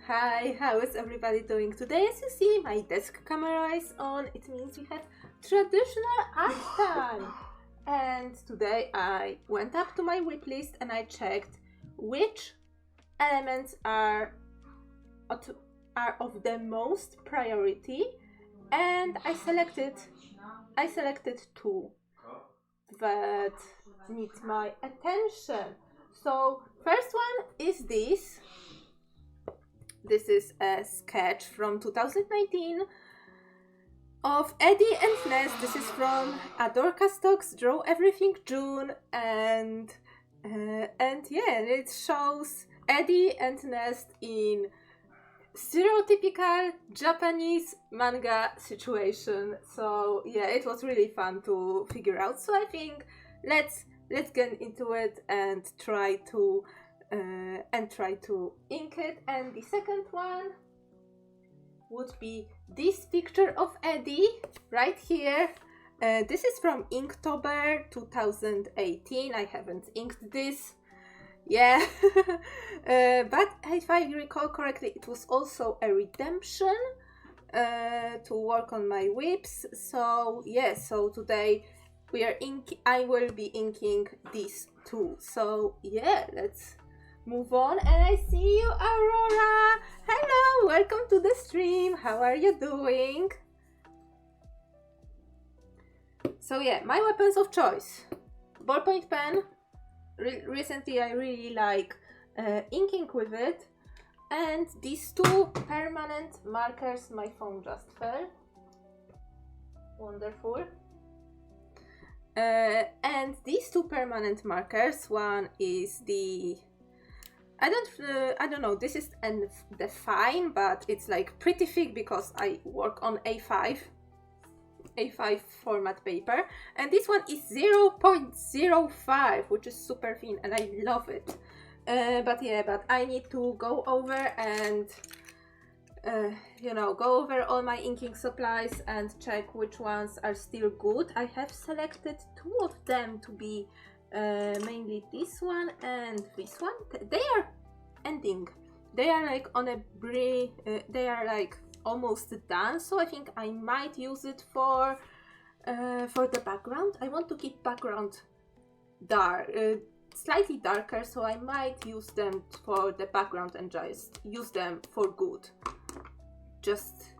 Hi, how is everybody doing today? As you see, my desk camera is on. It means we have traditional art time. And today I went up to my whip list and I checked which elements are of the most priority, and I selected two that need my attention. So first one is this. This is a sketch from 2019 of Addie and Nest. This is from Adorka Stocks Draw Everything June, and yeah, it shows Addie and Nest in stereotypical Japanese manga situation. So yeah, it was really fun to figure out. So I think let's get into it and try to ink it. And the second one would be this picture of Addie right here. This is from Inktober 2018. I haven't inked this. Yeah, but if I recall correctly, it was also a redemption to work on my whips. So yeah, so today I will be inking these two. So yeah, let's move on. And I see you, Aurora. Hello, welcome to the stream. How are you doing? So yeah, my weapons of choice: ballpoint pen. Recently I really like inking with it, and these two permanent markers. My phone just fell. Wonderful. And these two permanent markers, one is the I don't know, this is the fine, but it's like pretty thick because I work on A5 format paper, and this one is 0.05, which is super thin and I love it. But I need to go over and go over all my inking supplies and check which ones are still good. I have selected two of them to be mainly this one and this one. They are ending. They are like on a they are like almost done, so I think I might use it for the background. I want to keep background dark, slightly darker, so I might use them for the background and just use them for good, just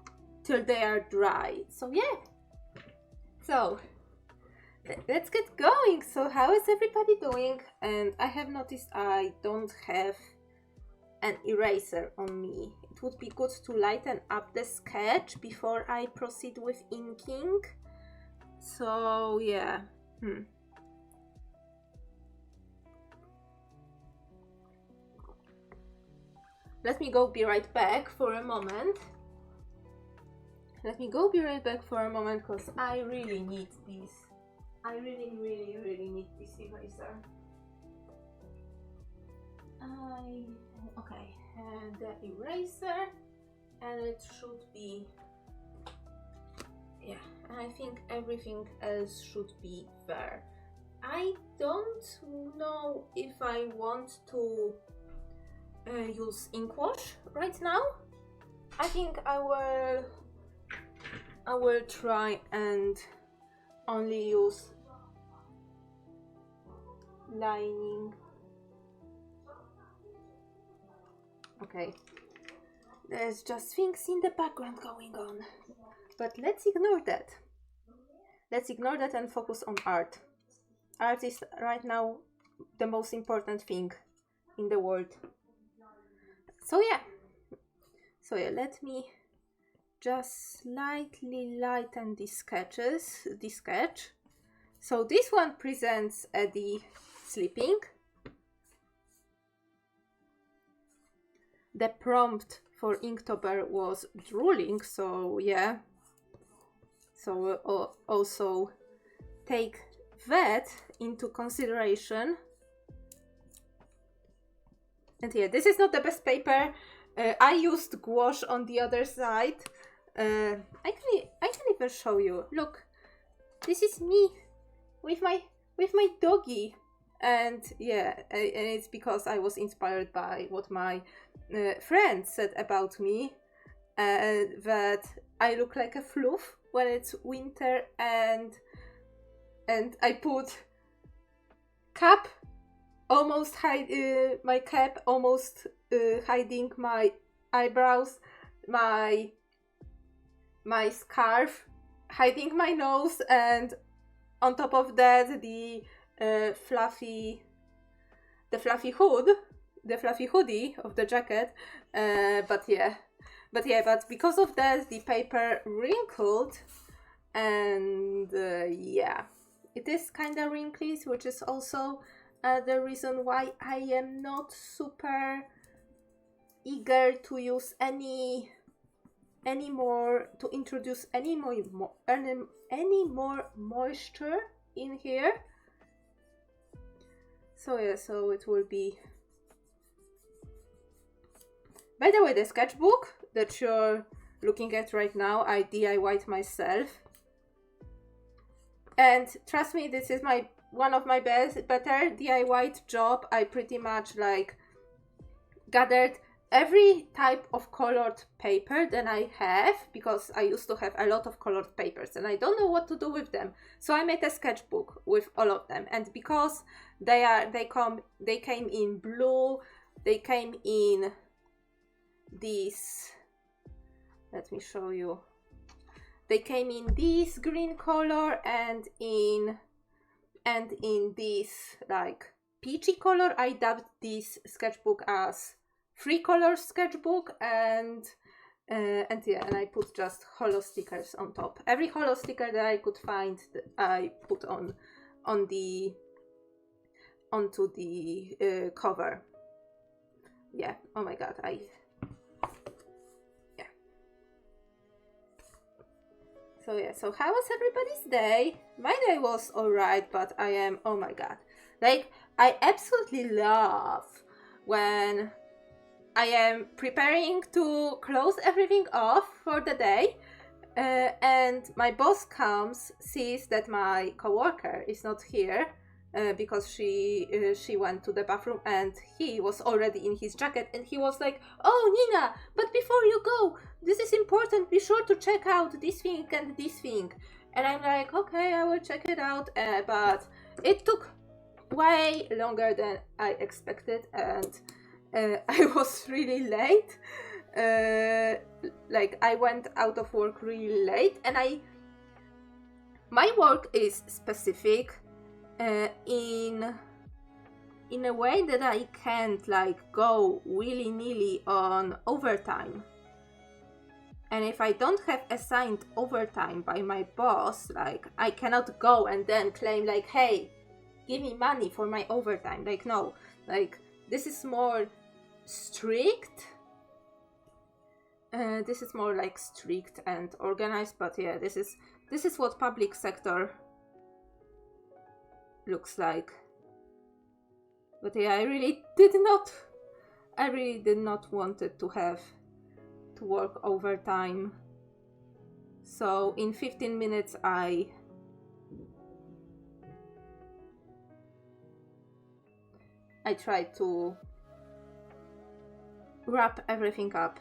till they are dry. So yeah, so let's get going. So how is everybody doing? And I have noticed I don't have an eraser on me. It would be good to lighten up the sketch before I proceed with inking. So yeah. Let me go be right back for a moment. Because I really need this. I really need this eraser. Okay, and the eraser, and it should be, yeah, and I think everything else should be there. I don't know if I want to use ink wash right now. I think I will try and only use lining. Okay, there's just things in the background going on, but let's ignore that. Let's ignore that and focus on art. Art is right now the most important thing in the world. So yeah, let me just slightly lighten the sketch. So this one presents Eddie sleeping. The prompt for Inktober was drooling, so yeah. So we'll also take that into consideration. And yeah, this is not the best paper. I used gouache on the other side. I can even show you. Look, this is me with my doggy. And yeah, and it's because I was inspired by what my friend said about me, that I look like a fluff when it's winter, and I put cap almost my cap almost hiding my eyebrows, my scarf hiding my nose, and on top of that the fluffy hoodie of the jacket. But because of that the paper wrinkled, and yeah, it is kind of wrinkly, which is also the reason why I am not super eager to use any more moisture in here. So yeah, so it will be. By the way, the sketchbook that you're looking at right now, I DIY'd myself, and trust me, this is one of my better DIY'd job. I pretty much like gathered every type of colored paper that I have, because I used to have a lot of colored papers and I don't know what to do with them. So I made a sketchbook with all of them, and because they came in blue, they came in this, let me show you, they came in this green color and in this like peachy color. I dubbed this sketchbook as 3-color sketchbook, and I put just holo stickers on top. Every holo sticker that I could find, I put onto the cover. Yeah, oh my god, So how was everybody's day? My day was alright, but I am, oh my god, like, I absolutely love when I am preparing to close everything off for the day, and my boss comes, sees that my coworker is not here, because she went to the bathroom, and he was already in his jacket, and he was like, "Oh, Nina, but before you go, this is important, be sure to check out this thing and this thing." And I'm like, okay, I will check it out, but it took way longer than I expected, and I was really late. Like, I went out of work really late, and my work is specific in a way that I can't like go willy-nilly on overtime. And if I don't have assigned overtime by my boss, like, I cannot go and then claim like, hey, give me money for my overtime. Like, no, like, this is more strict. This is more like strict and organized, but yeah, this is what public sector looks like. But yeah, I really did not want it to have to work overtime. So in 15 minutes I tried to wrap everything up.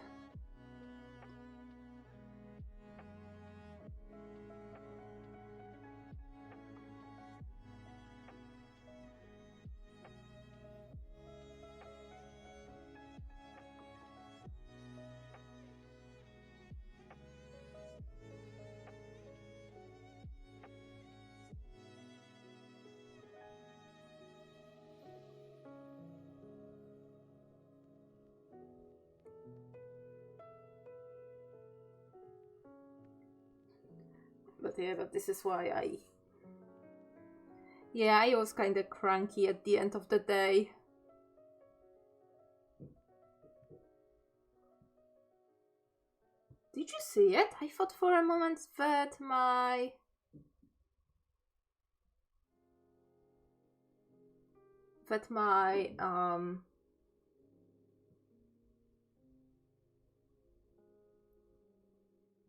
But this is why I was kind of cranky at the end of the day. Did you see it? I thought for a moment that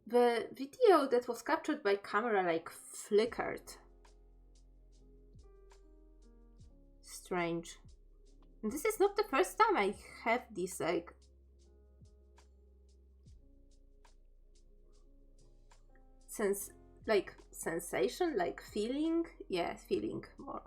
the video that was captured by camera like flickered. strange. And this is not the first time I have this like sensation, like feeling. Yeah, feeling more.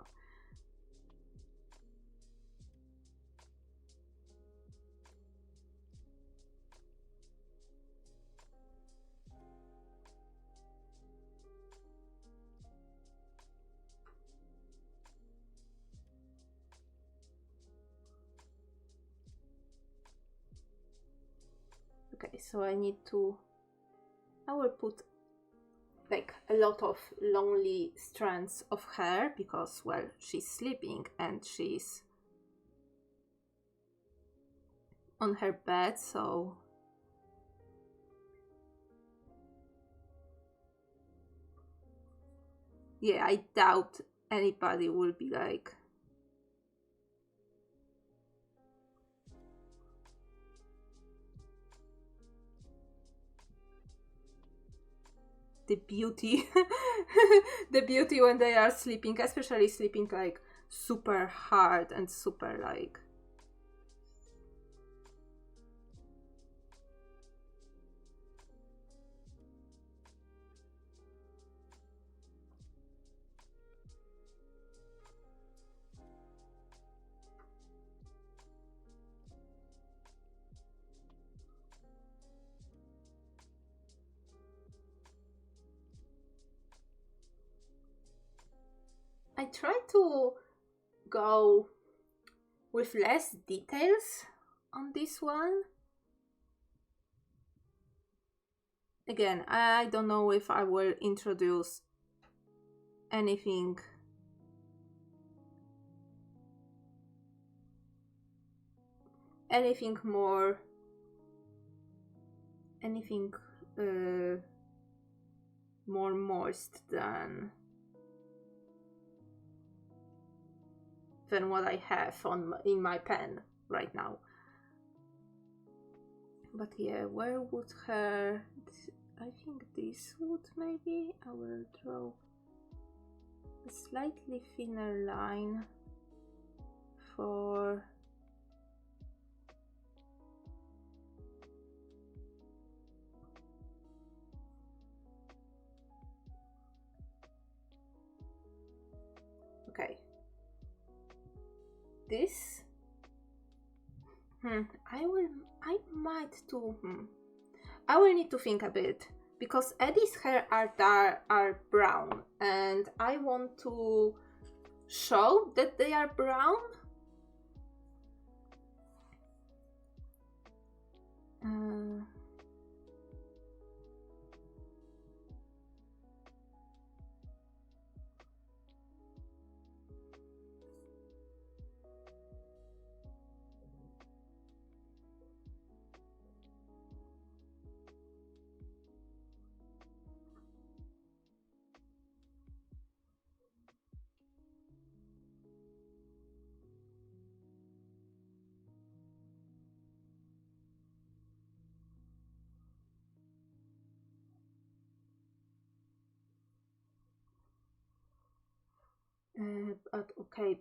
Okay, so I will put like a lot of lonely strands of hair because, well, she's sleeping and she's on her bed, so yeah, I doubt anybody will be like the beauty the beauty when they are sleeping, especially sleeping like super hard and super like I try to go with less details on this one. Again, I don't know if I will introduce anything more, anything more moist than what I have in my pen right now. But yeah, where would her... I think this would maybe... I will draw a slightly thinner line for... Okay. This... I will need to think a bit, because Eddie's hair are brown, and I want to show that they are brown.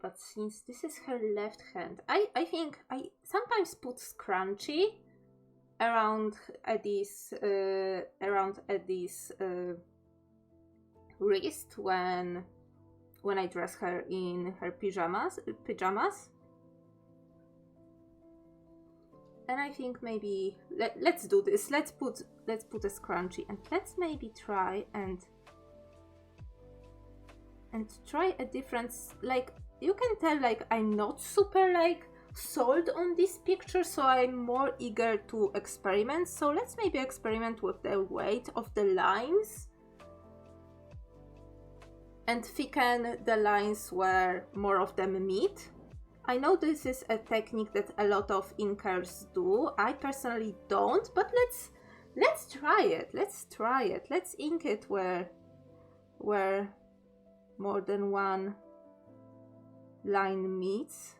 But since this is her left hand, I think I sometimes put scrunchie around Eddie's wrist when I dress her in her pajamas. And I think maybe let's do this. Let's put a scrunchie, and let's maybe try and try a different, like, you can tell like I'm not super like sold on this picture, so I'm more eager to experiment. So let's maybe experiment with the weight of the lines and thicken the lines where more of them meet. I know this is a technique that a lot of inkers do. I personally don't, but let's try it. Let's ink it where more than one line meets.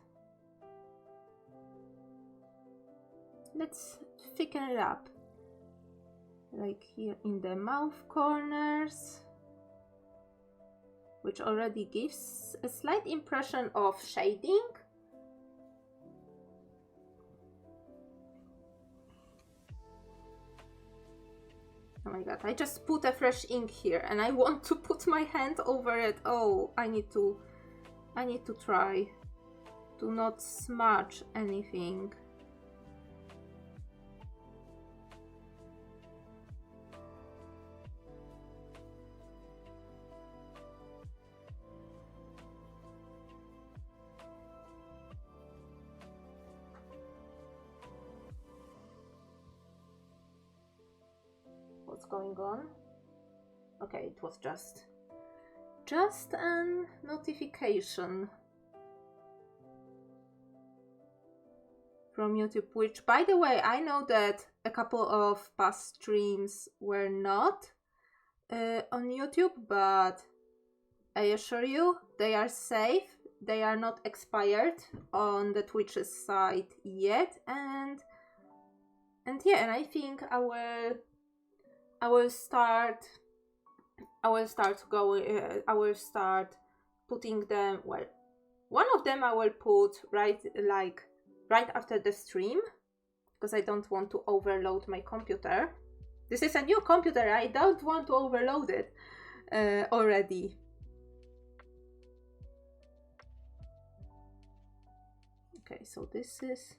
Let's thicken it up, like here in the mouth corners. which already gives a slight impression of shading. Oh my god, I just put a fresh ink here and I want to put my hand over it. Oh, I need to try to not smudge anything. What's going on? Okay, it was just a notification from YouTube, which, by the way, I know that a couple of past streams were not on YouTube, but I assure you they are safe. They are not expired on the Twitch's site yet, and yeah, and I think I will start putting them, well, one of them I will put right after the stream, because I don't want to overload my computer. This is a new computer, I don't want to overload it already. Okay, so this is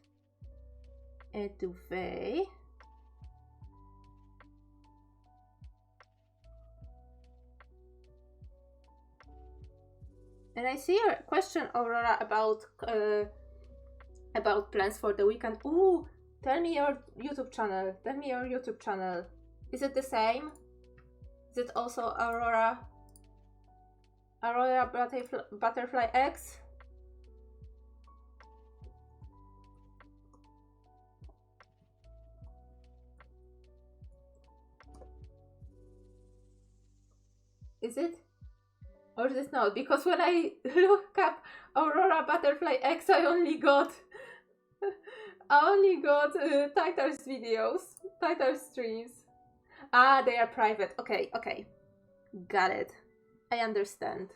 a duvet. And I see a question, Aurora, about plans for the weekend. Ooh, tell me your YouTube channel. Tell me your YouTube channel. Is it the same? Is it also Aurora Butterfly X? Is it? Or is it not? Because when I look up Aurora Butterfly X, I only got Title's videos, Title streams. Ah, they are private. Okay, okay, got it. I understand.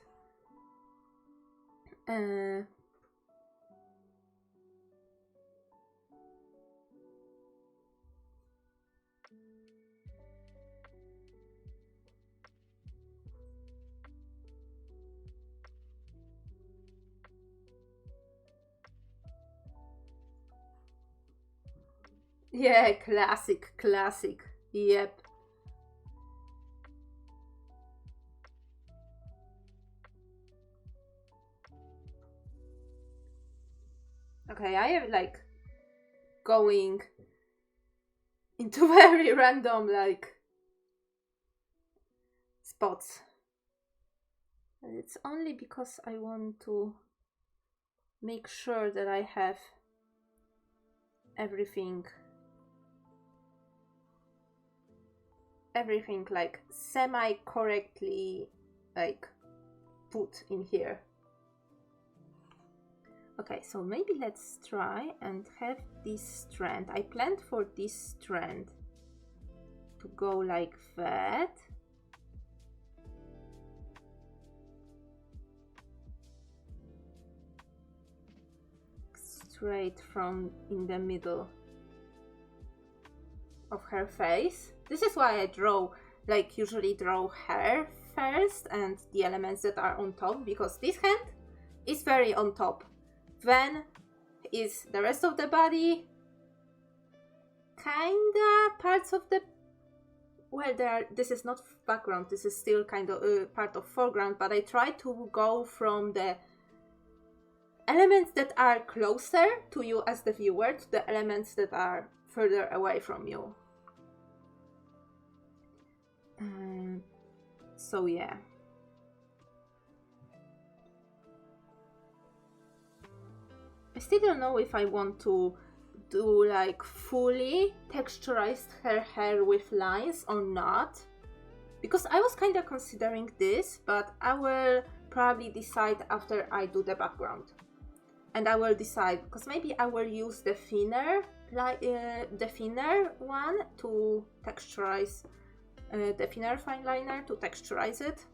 Yeah, classic. Yep. Okay, I am like going into very random like spots. And it's only because I want to make sure that I have everything like semi-correctly like put in here. Okay, so maybe let's try and have this strand. I planned for this strand to go like that. Straight from in the middle of her face. This is why I usually draw hair first and the elements that are on top, because this hand is very on top. Then is the rest of the body, kinda parts of the, well, this is not background, this is still kind of part of foreground, but I try to go from the elements that are closer to you as the viewer to the elements that are further away from you. So yeah. I still don't know if I want to do like fully texturized her hair with lines or not, because I was kind of considering this, but I will probably decide after I do the background. And I will decide, because maybe I will use the thinner one to texturize, the thinner fine liner to texturize it.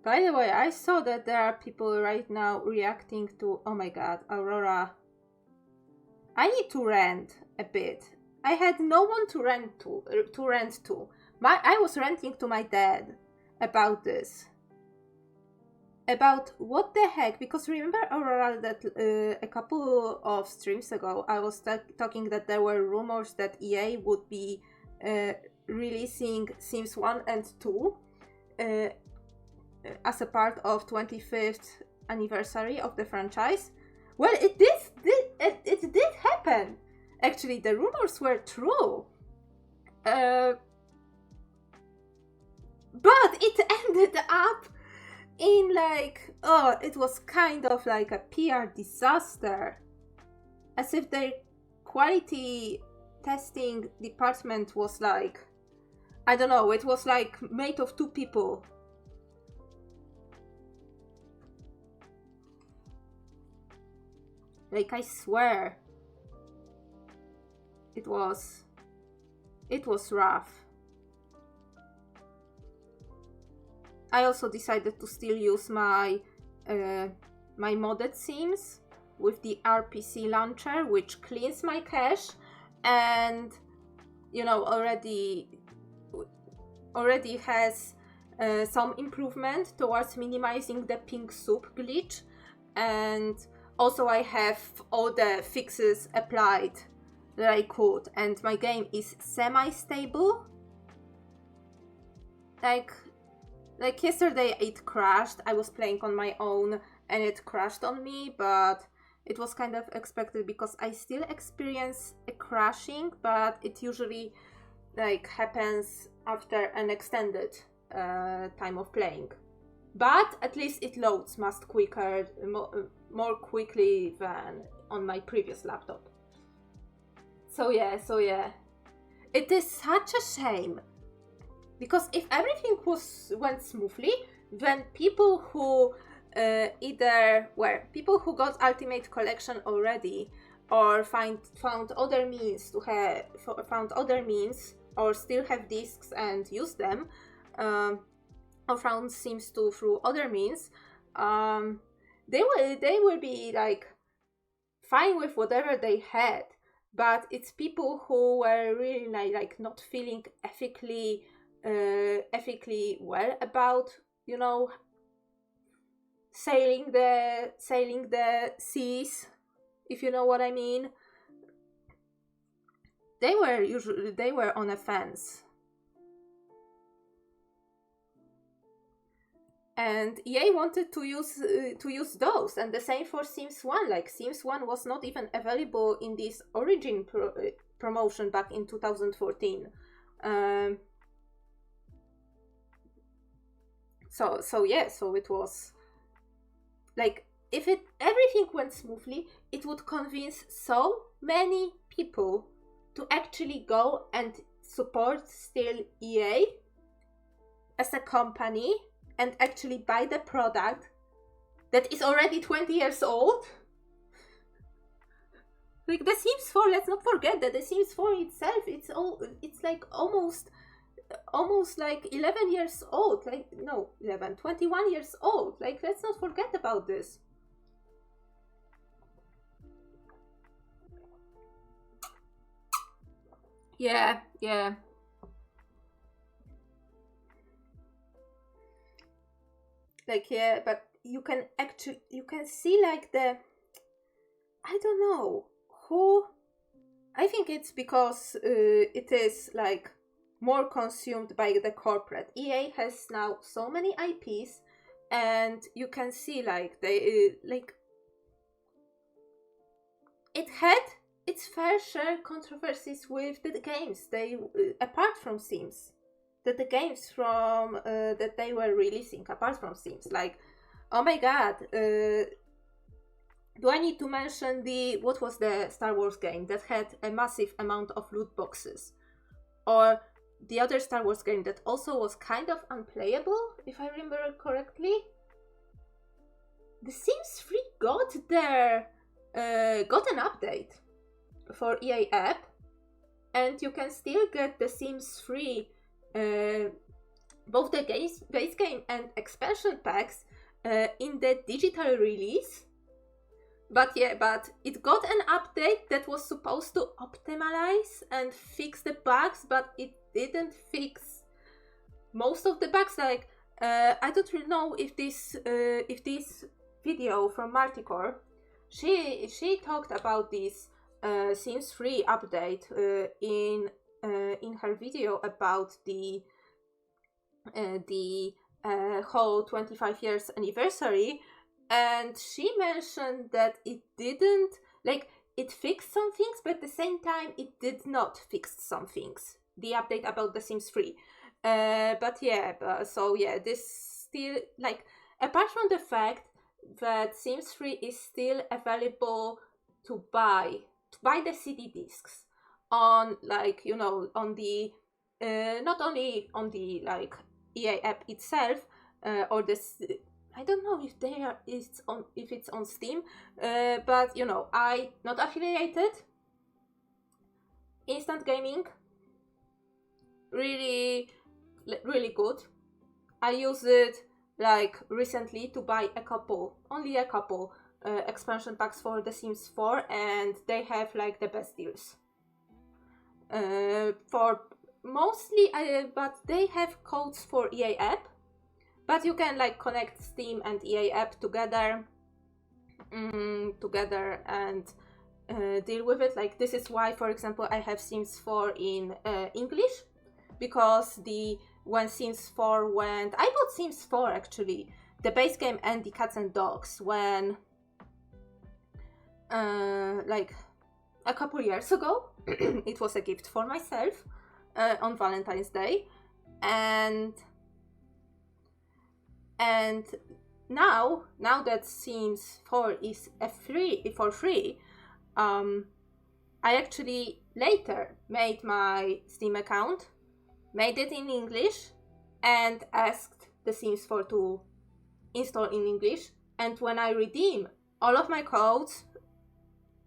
By the way, I saw that there are people right now reacting to, oh my god, Aurora. I need to rant a bit. I had no one to rant to. I was ranting to my dad about this. About what the heck, because remember, Aurora, that a couple of streams ago I was talking that there were rumors that EA would be releasing Sims 1 and 2 as a part of 25th anniversary of the franchise. Well, it did happen. Actually, the rumors were true. But it ended up in like, oh, it was kind of like a PR disaster. As if their quality testing department was like, I don't know, it was like made of 2 people. Like, I swear, it was rough. I also decided to still use my my modded Sims with the RPC launcher, which cleans my cache and, you know, already has some improvement towards minimizing the pink soup glitch, and also I have all the fixes applied that I could, and my game is semi-stable. Like yesterday it crashed. I was playing on my own and it crashed on me, but it was kind of expected because I still experience a crashing, but it usually like happens after an extended time of playing. But at least it loads much quicker, more quickly than on my previous laptop. So yeah. It is such a shame. Because if everything went smoothly, then people who people who got Ultimate Collection already, or found other means or still have discs and use them, or found Sims 2 through other means, they will be like fine with whatever they had. But it's people who were really like not feeling ethically well about, you know, sailing the seas, if you know what I mean. They were on a fence. And EA wanted to use those, and the same for Sims 1. Like, Sims 1 was not even available in this Origin promotion back in 2014. So it was like, if everything went smoothly, it would convince so many people to actually go and support still EA as a company and actually buy the product that is already 20 years old. Like, The Sims 4, let's not forget that The Sims 4 itself, it's like almost like 11 years old. Like, no, 21 years old. Like, let's not forget about this. Yeah. Like, yeah, but you can see like I don't know who. I think it's because it is like more consumed by the corporate. EA has now so many IPs, and you can see like they it had its fair share controversies with the games they apart from Sims. The games from that they were releasing apart from Sims, like, oh my god, do I need to mention what was the Star Wars game that had a massive amount of loot boxes, or the other Star Wars game that also was kind of unplayable, if I remember correctly? The Sims 3 got an update for EA app, and you can still get The Sims 3 both the base game and expansion packs in the digital release. But it got an update that was supposed to optimize and fix the bugs, but it didn't fix most of the bugs. Like I don't really know if this video from Marticore, she talked about this Sims 3 update in her video about the whole 25 years anniversary. And she mentioned that it didn't, like, it fixed some things, but at the same time, it did not fix some things. The update about The Sims 3. This still, like, apart from the fact that Sims 3 is still available to buy the CD discs on, like, you know, on the, not only on the, like, EA app itself, or this, I don't know if it's on Steam, but you know, I not affiliated. Instant gaming, really good. I use it like recently to buy only a couple expansion packs for The Sims 4, and they have like the best deals. For mostly, but they have codes for EA app. But you can like connect Steam and EA app together and deal with it. Like this is why, for example, I have Sims 4 in English, because when Sims 4 went, I bought Sims 4 actually, the base game and the cats and dogs, when like a couple years ago. It was a gift for myself on Valentine's Day, and now that Sims 4 is for free, I actually later made my Steam account, made it in English, and asked The Sims 4 to install in English. And when I redeem all of my codes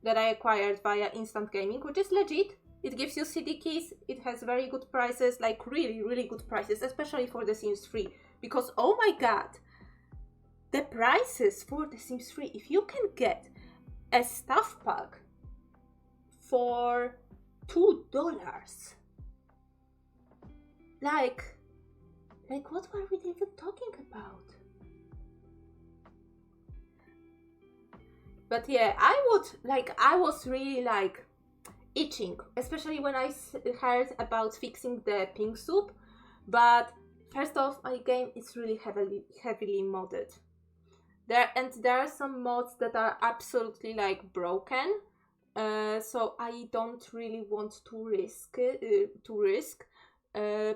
that I acquired via Instant Gaming, which is legit, it gives you CD keys, it has very good prices, like really good prices, especially for The Sims 3. Because, oh my god, the prices for The Sims 3, if you can get a stuff pack for $2, like what were we even talking about? But yeah, I was really like itching, especially when I heard about fixing the pink soup. But first off, my game is really heavily modded. There are some mods that are absolutely like broken, so I don't really want to risk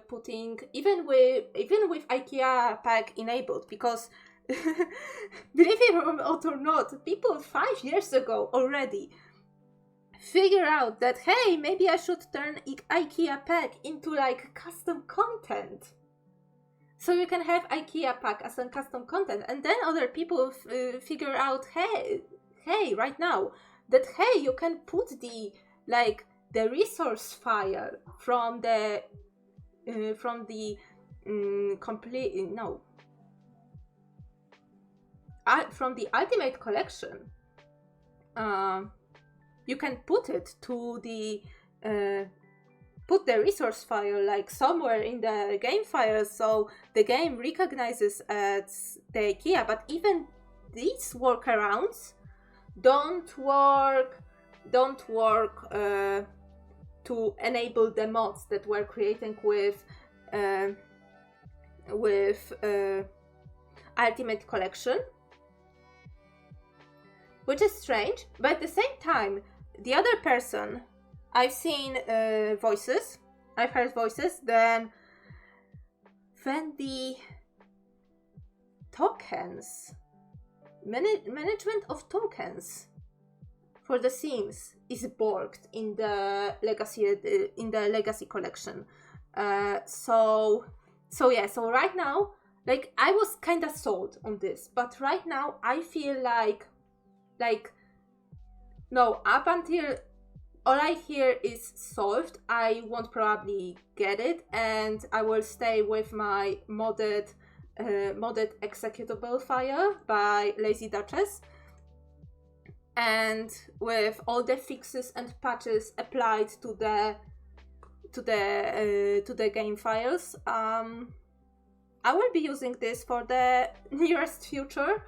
putting even with IKEA pack enabled, because believe it or not, people 5 years ago already figure out that, hey, maybe I should turn IKEA pack into like custom content. So you can have IKEA pack as a custom content, and then other people figure out, hey, right now, that hey, you can put the resource file from the Ultimate Collection. You can put it to the put the resource file like somewhere in the game file, so the game recognizes as the IKEA. But even these workarounds don't work to enable the mods that we're creating with Ultimate Collection, which is strange. But at the same time, the other person, I've seen voices, I've heard voices, then the tokens, management of tokens for the Sims is borked in the legacy collection. So right now, like, I was kind of sold on this, but right now I feel like no, up until all I hear is solved. I won't probably get it, and I will stay with my modded executable file by Lazy Duchess, and with all the fixes and patches applied to the game files. I will be using this for the nearest future,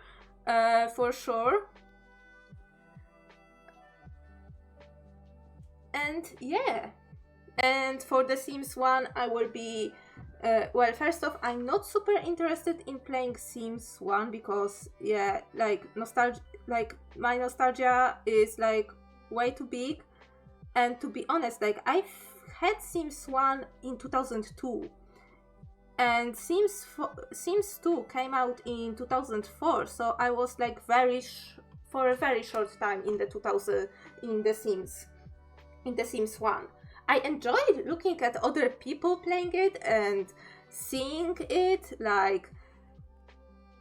for sure. And yeah, and for The Sims 1 I will be well, first off, I'm not super interested in playing Sims 1 because yeah, like my nostalgia is like way too big, and to be honest, like I've had Sims 1 in 2002 and Sims 2 came out in 2004, so I was like for a very short time in the Sims 1. I enjoyed looking at other people playing it and seeing it, like,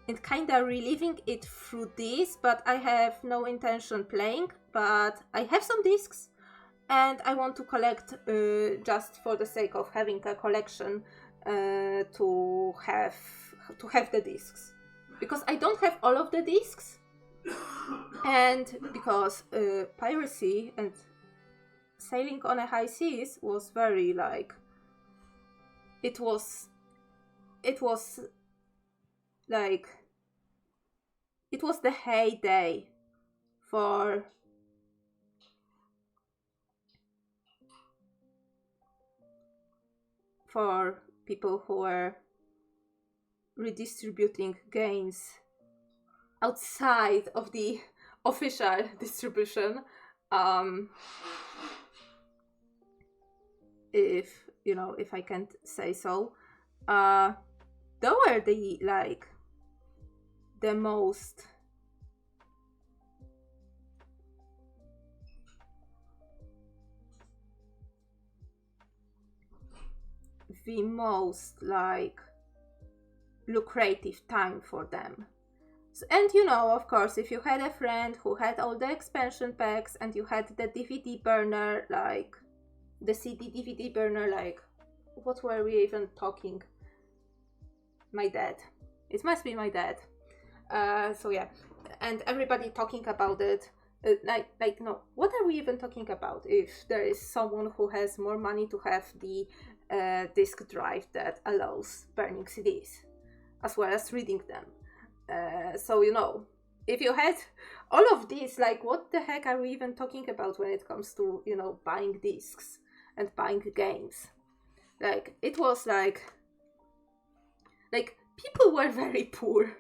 and kinda reliving it through this, but I have no intention playing. But I have some discs and I want to collect, just for the sake of having a collection, to have the discs. Because I don't have all of the discs, and because piracy and sailing on a high seas was very like it was the heyday for people who were redistributing games outside of the official distribution. If I can't say so, they were the most like lucrative time for them. So, and of course, if you had a friend who had all the expansion packs and you had the DVD burner, like the CD DVD burner, like what were we even talking? My dad. It must be my dad. So yeah, and everybody talking about it. No, what are we even talking about if there is someone who has more money to have the disk drive that allows burning CDs as well as reading them? So if you had all of this, like what the heck are we even talking about when it comes to buying discs and buying games? Like it was like people were very poor.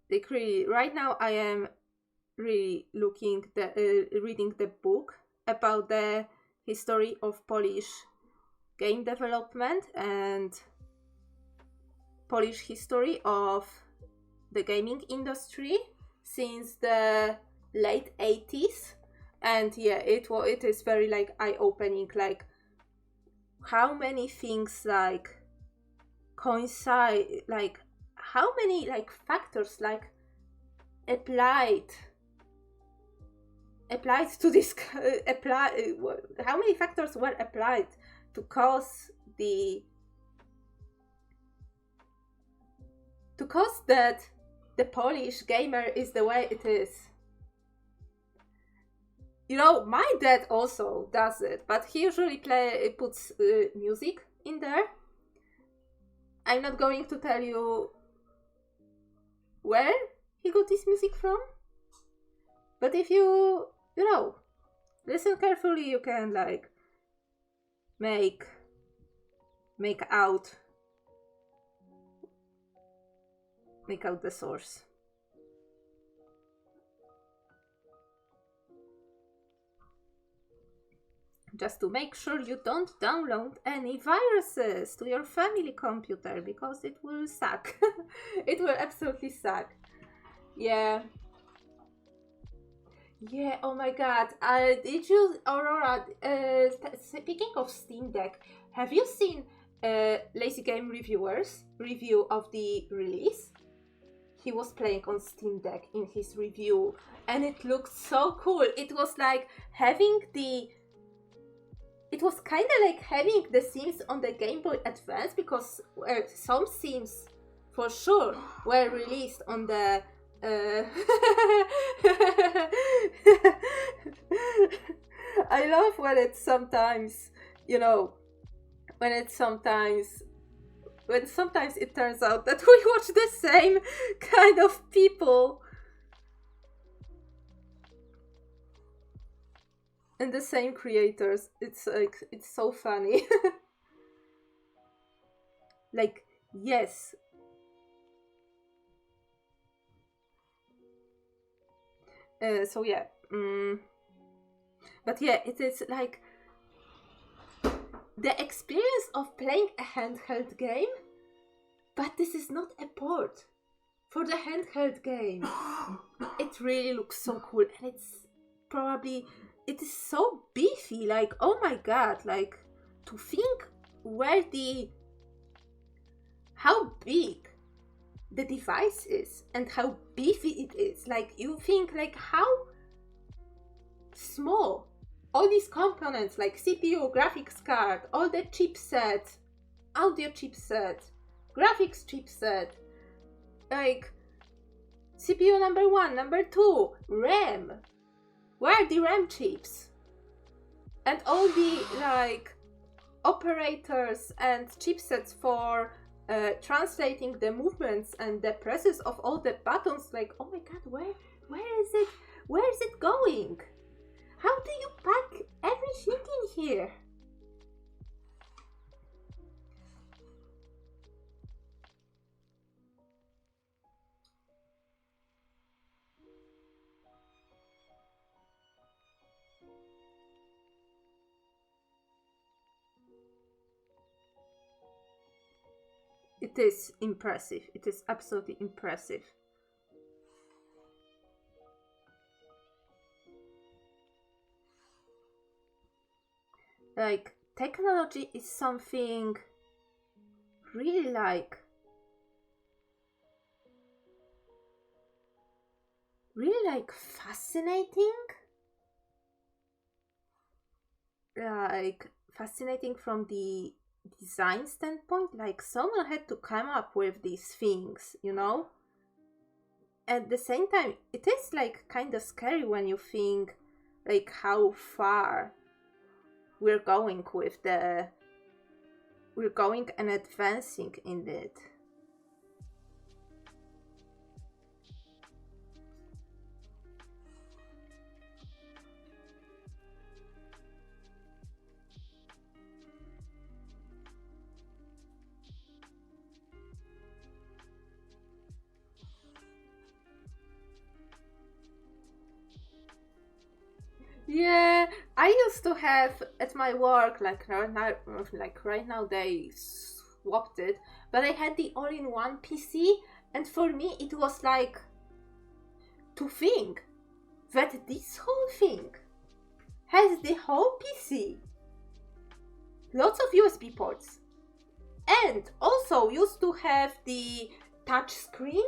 Like really, right now I am really reading the book about the history of Polish game development and Polish history of the gaming industry since the late 80s. And yeah, it is very like eye-opening, like how many things like coincide, like how many like factors like applied to this how many factors were applied to cause that the Polish gamer is the way it is. My dad also does it, but he usually puts music in there. I'm not going to tell you where he got this music from, but if you listen carefully, you can like make out the source. Just to make sure you don't download any viruses to your family computer, because it will suck. It will absolutely suck. Yeah. Yeah, oh my god. Did you, Aurora, speaking of Steam Deck, have you seen Lazy Game Reviewer's review of the release? he was playing on Steam Deck in his review, and it looked so cool. It was like having the... It was kind of like having the Sims on the Game Boy Advance, because some Sims, for sure, were released on the... I love when it's sometimes, you know, when sometimes it turns out that we watch the same kind of people and the same creators. It's like, it's so funny. Like, yes. So yeah. But yeah, it is like the experience of playing a handheld game, but this is not a port for the handheld game. It really looks so cool, and it is so beefy, like, oh my god, like, to think how big the device is and how beefy it is. Like, you think, like, how small all these components, like CPU, graphics card, all the chipset, audio chipset, graphics chipset, like CPU number 1, number 2, RAM, where are the RAM chips, and all the like operators and chipsets for translating the movements and the presses of all the buttons. Like, oh my god, where is it going? How do you pack everything in here? It is impressive. It is absolutely impressive. Like, technology is something really fascinating. Like, fascinating from the design standpoint. Like, someone had to come up with these things, you know? At the same time, it is like kind of scary when you think like how far we're going and advancing in it. Yeah, I used to have at my work, like right now they swapped it, but I had the all-in-one PC, and for me it was like to think that this whole thing has the whole PC, lots of USB ports, and also used to have the touch screen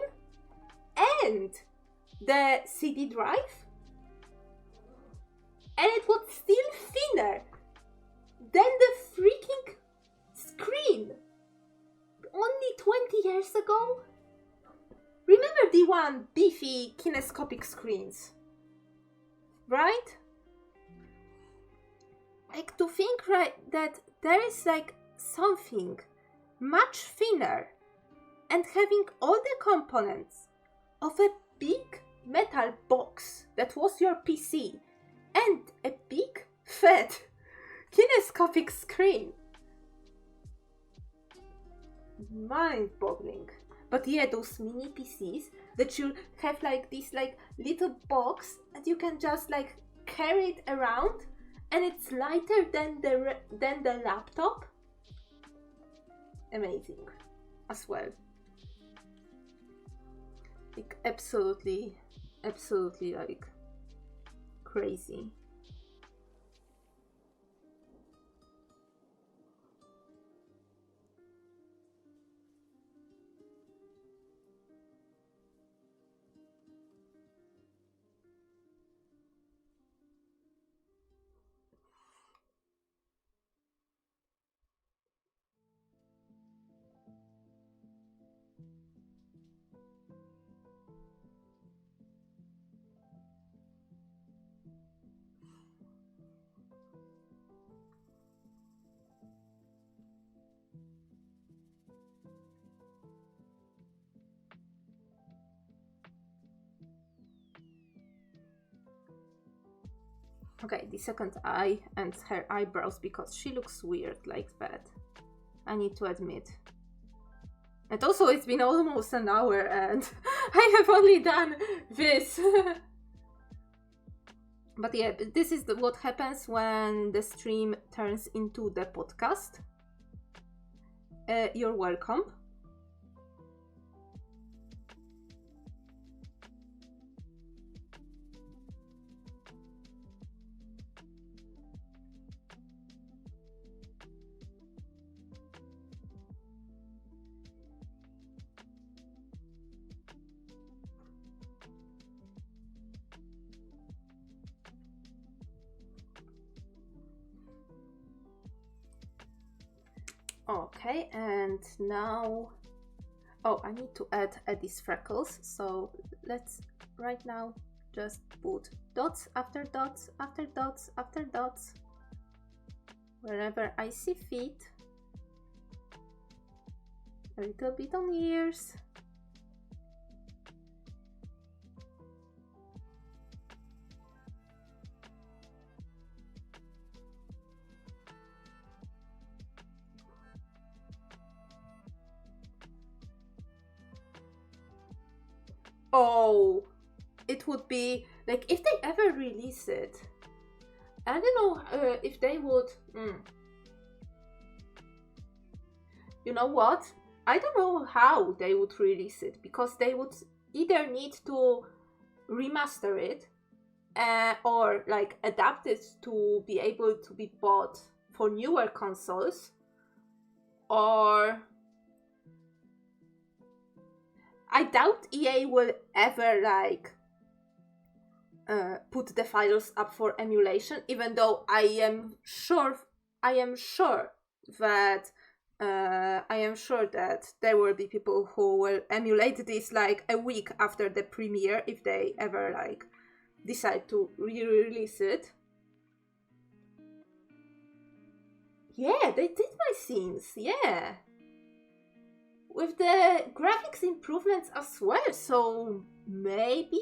and the CD drive. And it was still thinner than the freaking screen only 20 years ago. Remember the one beefy kinescopic screens, right? Like, to think, right, that there is like something much thinner and having all the components of a big metal box that was your PC and a big, fat, kinescopic screen. Mind-boggling. But yeah, those mini PCs that you have like this like little box and you can just like carry it around, and it's lighter than the laptop. Amazing, as well. Like, absolutely like crazy. Okay, the second eye and her eyebrows, because she looks weird like that. I need to admit. And also it's been almost an hour and I have only done this. But yeah, this is what happens when the stream turns into the podcast. You're welcome. Okay, and now, oh, I need to add Eddie's freckles, so let's right now just put dots after dots after dots after dots wherever I see fit. A little bit on ears. Oh, it would be like if they ever release it. I don't know if they would. You know what? I don't know how they would release it, because they would either need to remaster it or like adapt it to be able to be bought for newer consoles, or I doubt EA will ever like put the files up for emulation, even though I am sure that there will be people who will emulate this like a week after the premiere if they ever like decide to re-release it. Yeah, they did my Sims, yeah. With the graphics improvements as well, so maybe?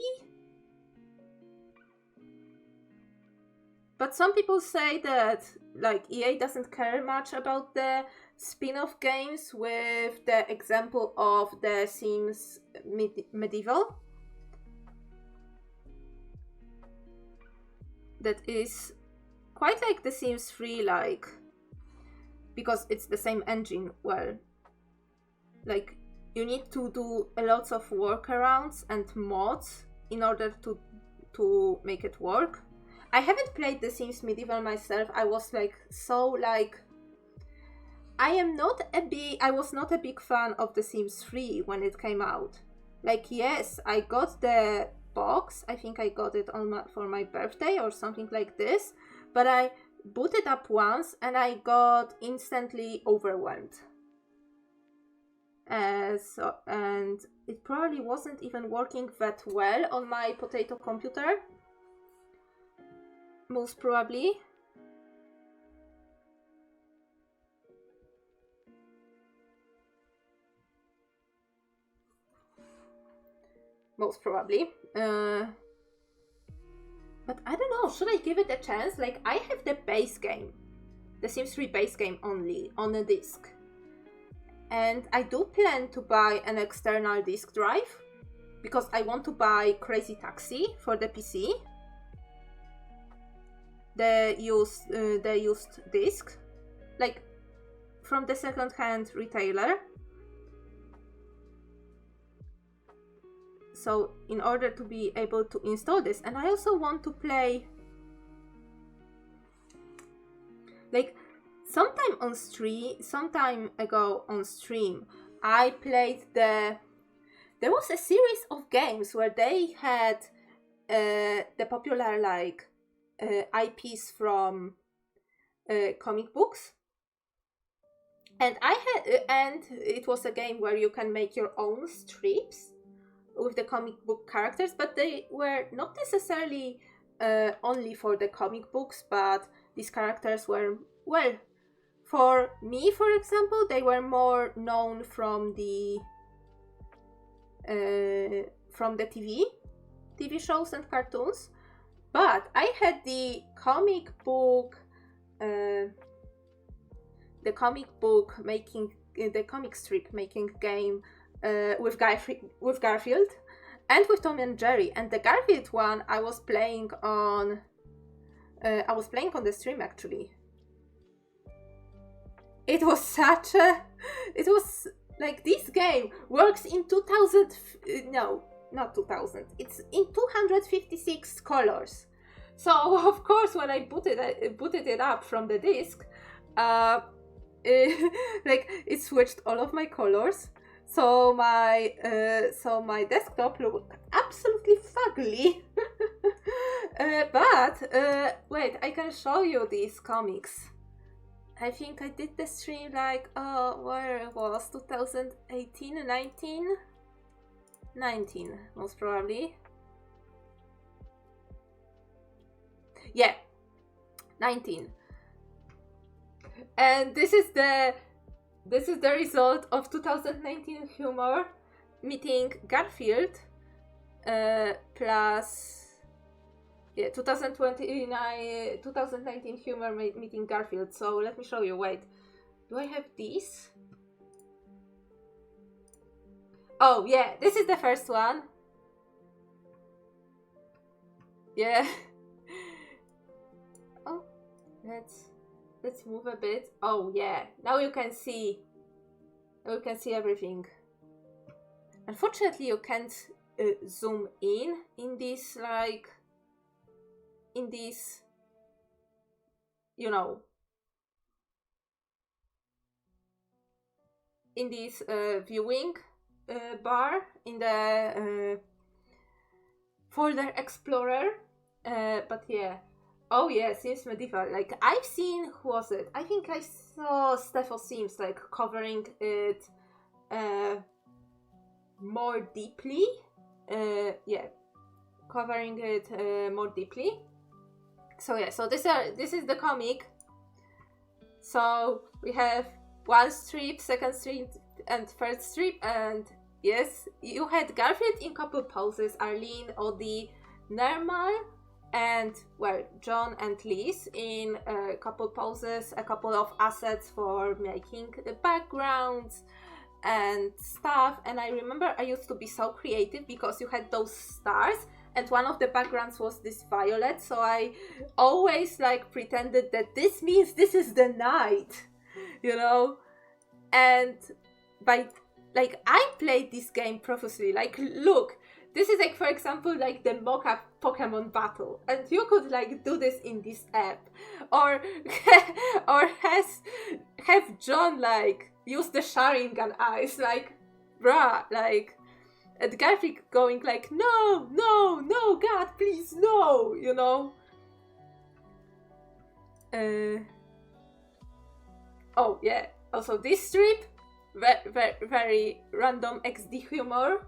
But some people say that like EA doesn't care much about the spin-off games, with the example of the Sims Medieval. That is quite like the Sims 3, like, because it's the same engine, well, like, you need to do a lot of workarounds and mods in order to make it work. I haven't played The Sims Medieval myself. I was like so like I was not a big fan of The Sims 3 when it came out. Like, yes, I got the box. I think I got it for my birthday or something like this, but I booted up once and I got instantly overwhelmed. And it probably wasn't even working that well on my potato computer. Most probably. But I don't know, should I give it a chance? Like, I have the base game, the Sims 3 base game only, on a disc. And I do plan to buy an external disk drive, because I want to buy Crazy Taxi for the PC. The used disc, like, from the second-hand retailer. So in order to be able to install this, and I also want to play, like, sometime ago on stream, I played there was a series of games where they had the popular like IPs from comic books, and and it was a game where you can make your own strips with the comic book characters, but they were not necessarily only for the comic books, but these characters were, well, for me, for example, they were more known from the TV shows and cartoons. But I had the comic book making, the comic strip making game with Garfield and with Tom and Jerry. And the Garfield one I was playing on the stream actually. It was like, this game works in 2000, no, not 2000, it's in 256 colors. So of course when I booted it up from the disk, like, it switched all of my colors. So my desktop looked absolutely fugly. But wait, I can show you these comics. I think I did the stream like, where it was, 2018, 19, most probably. Yeah, 19. And this is the result of 2019 humor meeting Garfield, plus 2019 humor meeting Garfield. So let me show you. Wait, do I have these? Oh yeah, this is the first one. Yeah. Oh, let's move a bit. Oh yeah, now you can see. You can see everything. Unfortunately, you can't zoom in this, like, in this, you know, in this viewing bar in the folder explorer. But yeah. Oh yeah, Sims Medieval. Like, I've seen, who was it? I think I saw Stefo Sims like covering it more deeply. Yeah, covering it more deeply. So yeah, so this is the comic. So we have one strip, second strip, and third strip, and yes, you had Garfield in couple poses, Arlene, Odie, Nermal, and, well, John and Liz in a couple poses, a couple of assets for making the backgrounds and stuff. And I remember I used to be so creative because you had those stars and one of the backgrounds was this violet, so I always like pretended that this means this is the night, you know. And by, like, I played this game profusely. Like, look, this is like, for example, like the mock-up Pokemon battle, and you could like do this in this app, or or have John like use the Sharingan eyes, like, bruh, like, and Garfield going like, no, no, no, God, please, no, you know. Oh yeah, also this strip, very random XD humor.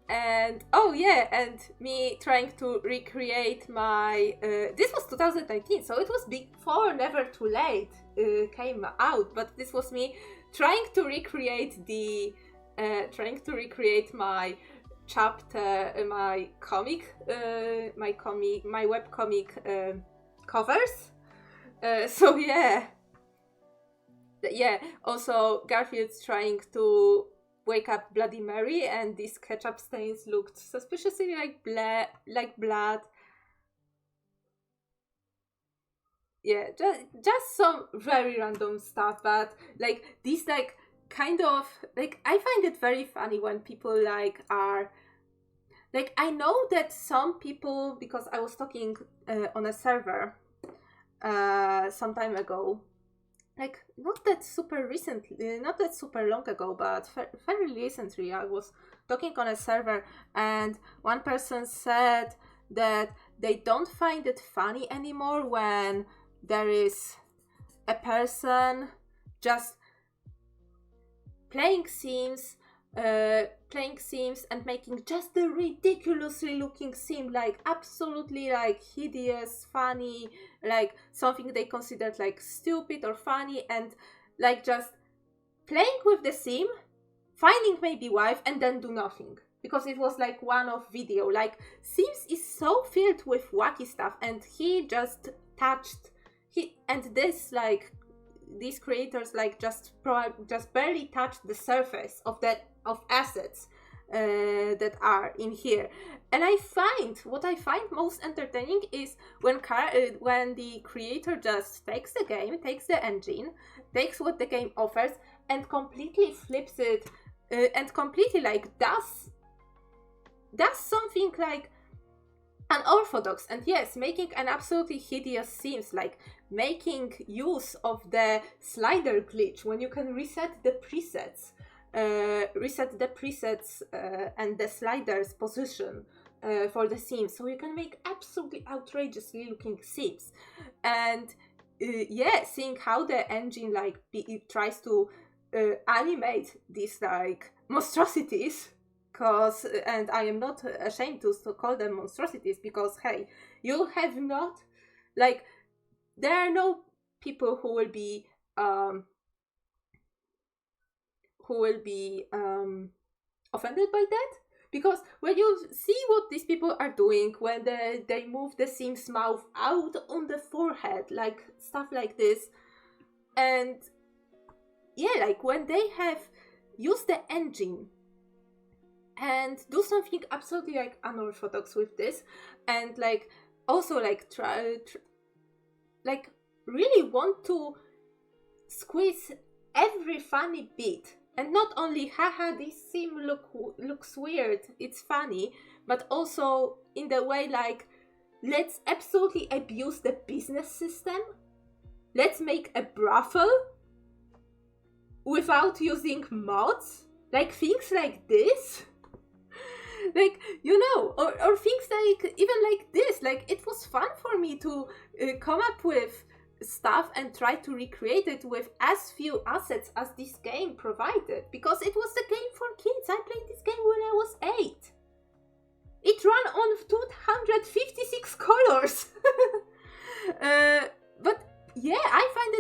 And oh yeah, and me trying to recreate my this was 2019, so it was before Never Too Late came out, but this was me trying to recreate the my chapter, my webcomic covers. So yeah, also Garfield's trying to wake up Bloody Mary, and these ketchup stains looked suspiciously like blood. Yeah, just some very random stuff, but like these, like, kind of, like, I find it very funny when people like are like, I know that some people, because I was talking on a server some time ago, like, not that super long ago, but fairly recently, I was talking on a server, and one person said that they don't find it funny anymore when there is a person just playing Sims and making just a ridiculously looking sim, like absolutely like hideous, funny, like something they considered like stupid or funny, and like just playing with the sim, finding maybe wife, and then do nothing. because it was like one-off video. Like, Sims is so filled with wacky stuff, and he just touched, these creators like just barely touched the surface of assets that are in here. And what I find most entertaining is when the creator just takes the game, takes the engine, takes what the game offers, and completely flips it, and completely like does something like unorthodox. And yes, making an absolutely hideous Sims, like making use of the slider glitch when you can reset the presets and the sliders position for the Sims, so you can make absolutely outrageously looking Sims. And seeing how the engine like it tries to animate these like monstrosities, and I am not ashamed to call them monstrosities, because hey, you have not, like, there are no people who will be offended by that, because when you see what these people are doing, when they move the Sim's mouth out on the forehead, like stuff like this, and yeah, like when they have used the engine and do something absolutely like unorthodox with this, and like also like try like really want to squeeze every funny bit, and not only haha this sim looks weird, it's funny, but also in the way like, let's absolutely abuse the business system, let's make a brothel without using mods, like things like this. Like, you know, or things like, even like this, like it was fun for me to come up with stuff and try to recreate it with as few assets as this game provided, because it was a game for kids. I played this game when I was 8. It ran on 256 colors. But yeah, I find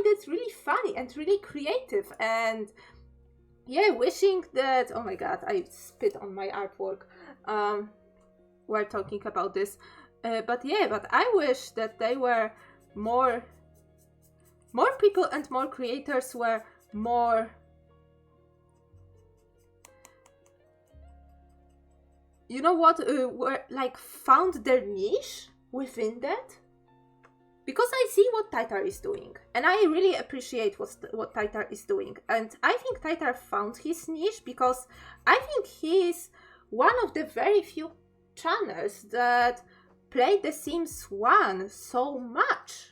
it really funny and really creative, and yeah, wishing that, oh my god, I spit on my artwork while talking about this. But I wish that they were more people and more creators were more, you know what, were like found their niche within that. Because I see what Titar is doing, and I really appreciate what Titar is doing. And I think Titar found his niche, because I think he is one of the very few channels that play The Sims 1 so much.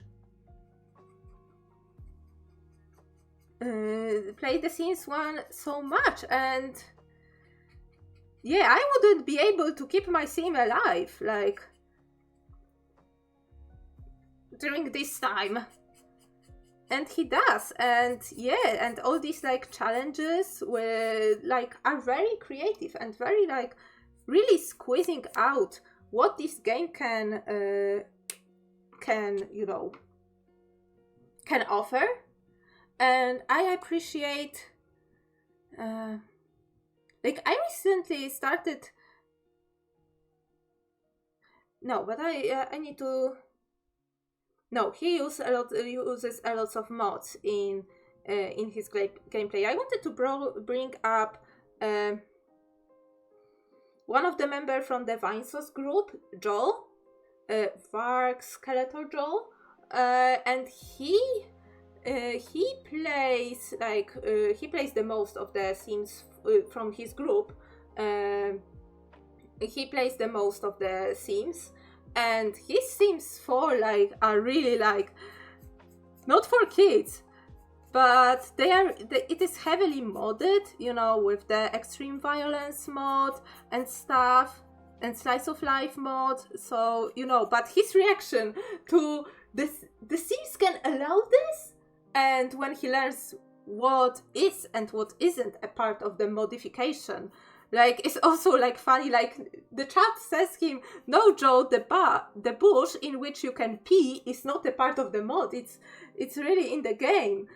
And yeah, I wouldn't be able to keep my Sim alive, like, during this time, and he does. And yeah, and all these like challenges were like are very creative and very like really squeezing out what this game can offer. And I appreciate like I recently started I need to. No, he uses a lot of mods in his gameplay. I wanted to bring up one of the members from the Vinesos group, Joel, Varg Skeletor Joel, and he plays the most of the Sims from his group. He plays the most of the Sims. And his Sims 4 like are really like not for kids, but it is heavily modded, you know, with the extreme violence mod and stuff, and slice of life mod. So, you know, but his reaction to this, the Sims can allow this, and when he learns what is and what isn't a part of the modification, like, it's also like funny, like the chat says him, no Joe, the bush in which you can pee is not a part of the mod, it's really in the game.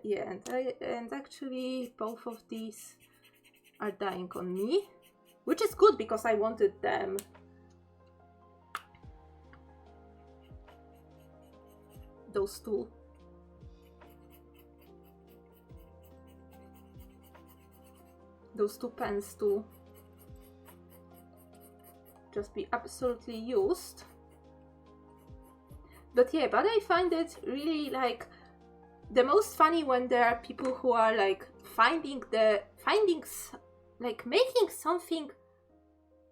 Yeah, and actually both of these are dying on me, which is good because I wanted them. Those two. Those two pens to just be absolutely used. But yeah, but I find it really like the most funny when there are people who are like like making something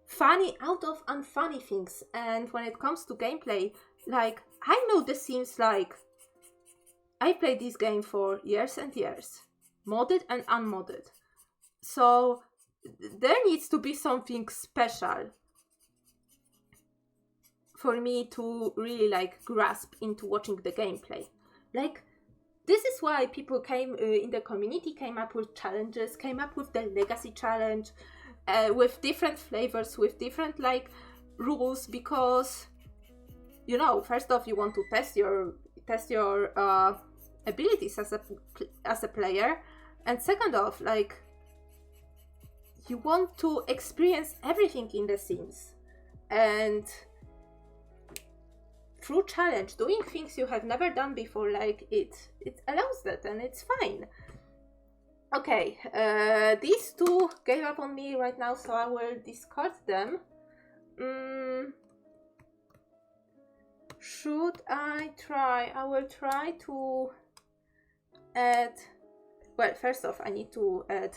funny out of unfunny things. And when it comes to gameplay, like I know The Sims, like I played this game for years and years, modded and unmodded. So there needs to be something special for me to really like grasp into watching the gameplay. Like this is why people came in the community, came up with challenges, came up with the legacy challenge with different flavors, with different like rules, because you know, first off, you want to test your abilities as a player, and second off, like you want to experience everything in The Sims, and through challenge, doing things you have never done before, like it allows that, and it's fine. Okay, these two gave up on me right now, so I will discard them. Should I try? I will try to add. Well, first off, I need to add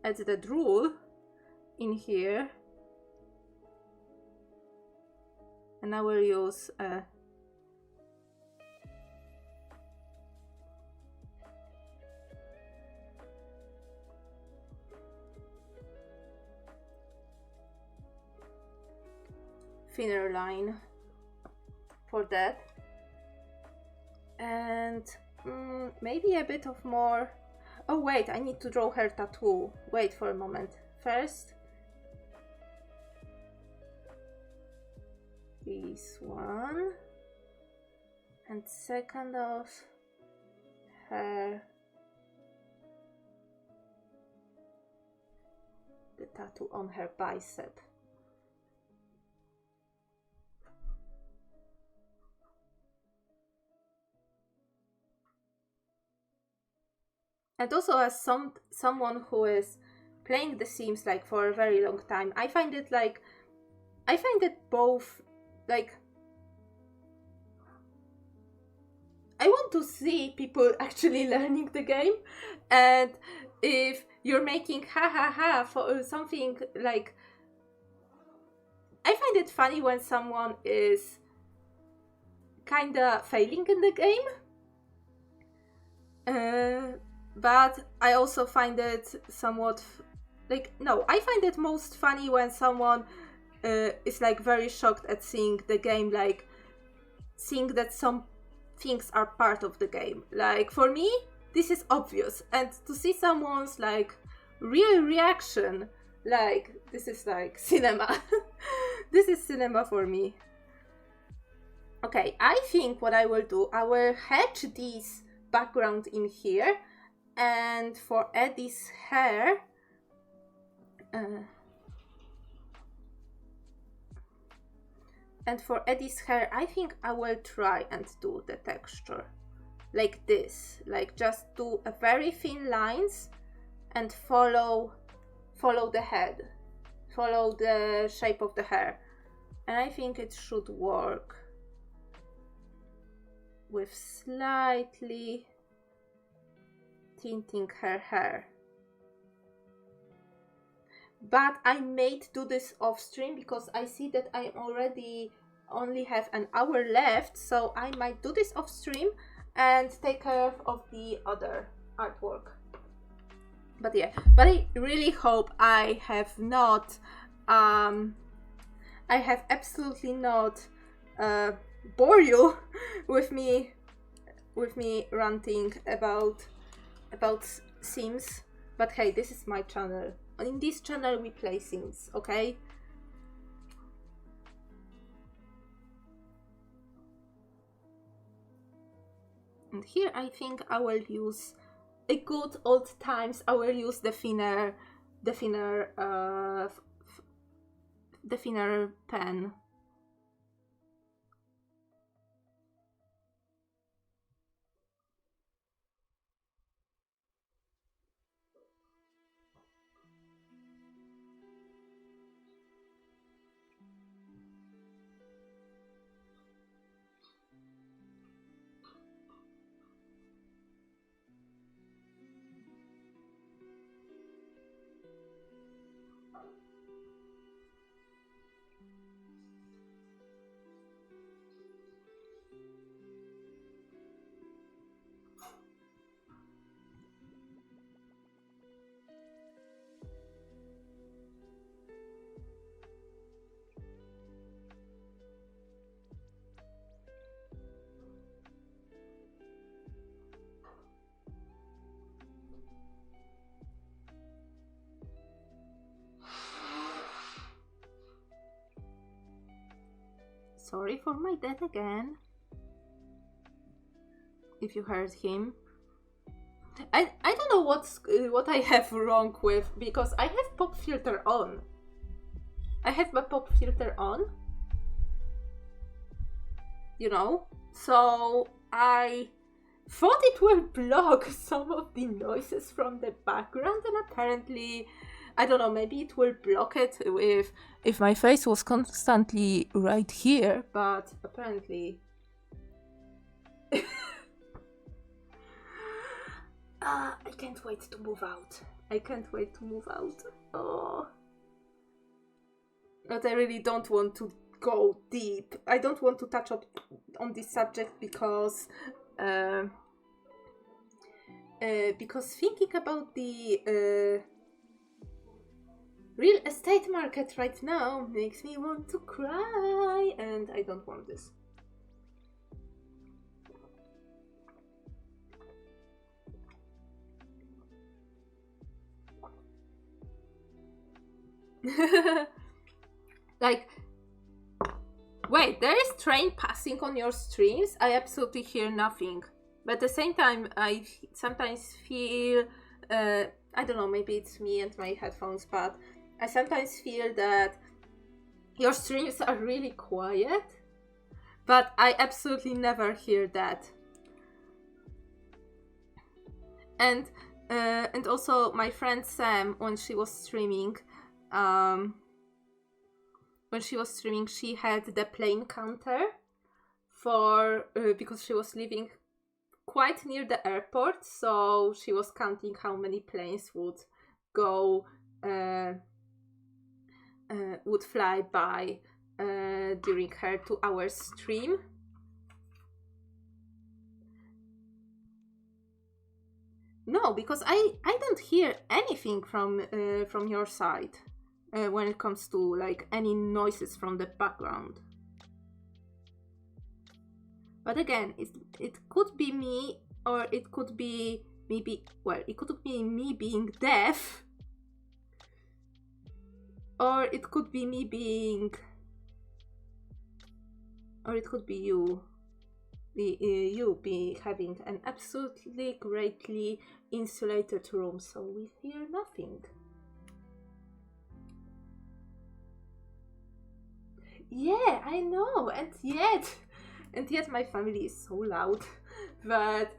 the rule in here. And I will use thinner line for that, and maybe a bit of more. Oh wait, I need to draw her tattoo. Wait for a moment. First this one, and second of her the tattoo on her bicep. And also, as someone who is playing The Sims like for a very long time, I find it both like I want to see people actually learning the game, and if you're making ha for something, like I find it funny when someone is kinda failing in the game. But I also find it somewhat like, no, I find it most funny when someone is like very shocked at seeing the game, like seeing that some things are part of the game. Like for me, this is obvious, and to see someone's like real reaction, like this is like cinema. This is cinema for me. Okay, I think what I will do, I will hatch this background in here, and for Addie's hair, I think I will try and do the texture like this, like just do a very thin lines and follow the head, follow the shape of the hair, and I think it should work with slightly tinting her hair. But I may do this off stream because I see that I already only have an hour left, so I might do this off stream and take care of the other artwork. But yeah, but I really hope I have not I have absolutely not bore you with me ranting about Sims. But hey, this is my channel. In this channel we play Sims, okay? And here I think I will use a good old times, I will use the thinner pen. Sorry for my dad again. If you heard him. I don't know what I have wrong with, because I have pop filter on. I have my pop filter on. You know? So I thought it will block some of the noises from the background, and apparently, I don't know, maybe it will block it if my face was constantly right here, but apparently... I can't wait to move out. I can't wait to move out. Oh. But I really don't want to go deep. I don't want to touch up on this subject because thinking about the real estate market right now makes me want to cry, and I don't want this. Like, wait, there is train passing on your streams? I absolutely hear nothing. But at the same time, I sometimes feel, I don't know, maybe it's me and my headphones, but I sometimes feel that your streams are really quiet, but I absolutely never hear that. And also my friend Sam, when she was streaming, she had the plane counter for because she was living quite near the airport, so she was counting how many planes would go would fly by during her 2-hour stream. No, because I don't hear anything from your side when it comes to like any noises from the background. But again, it could be me, or it could be maybe, well, it could be me being deaf, or it could be me being, or it could be you be having an absolutely greatly insulated room, so we hear nothing. Yeah, I know, and yet my family is so loud that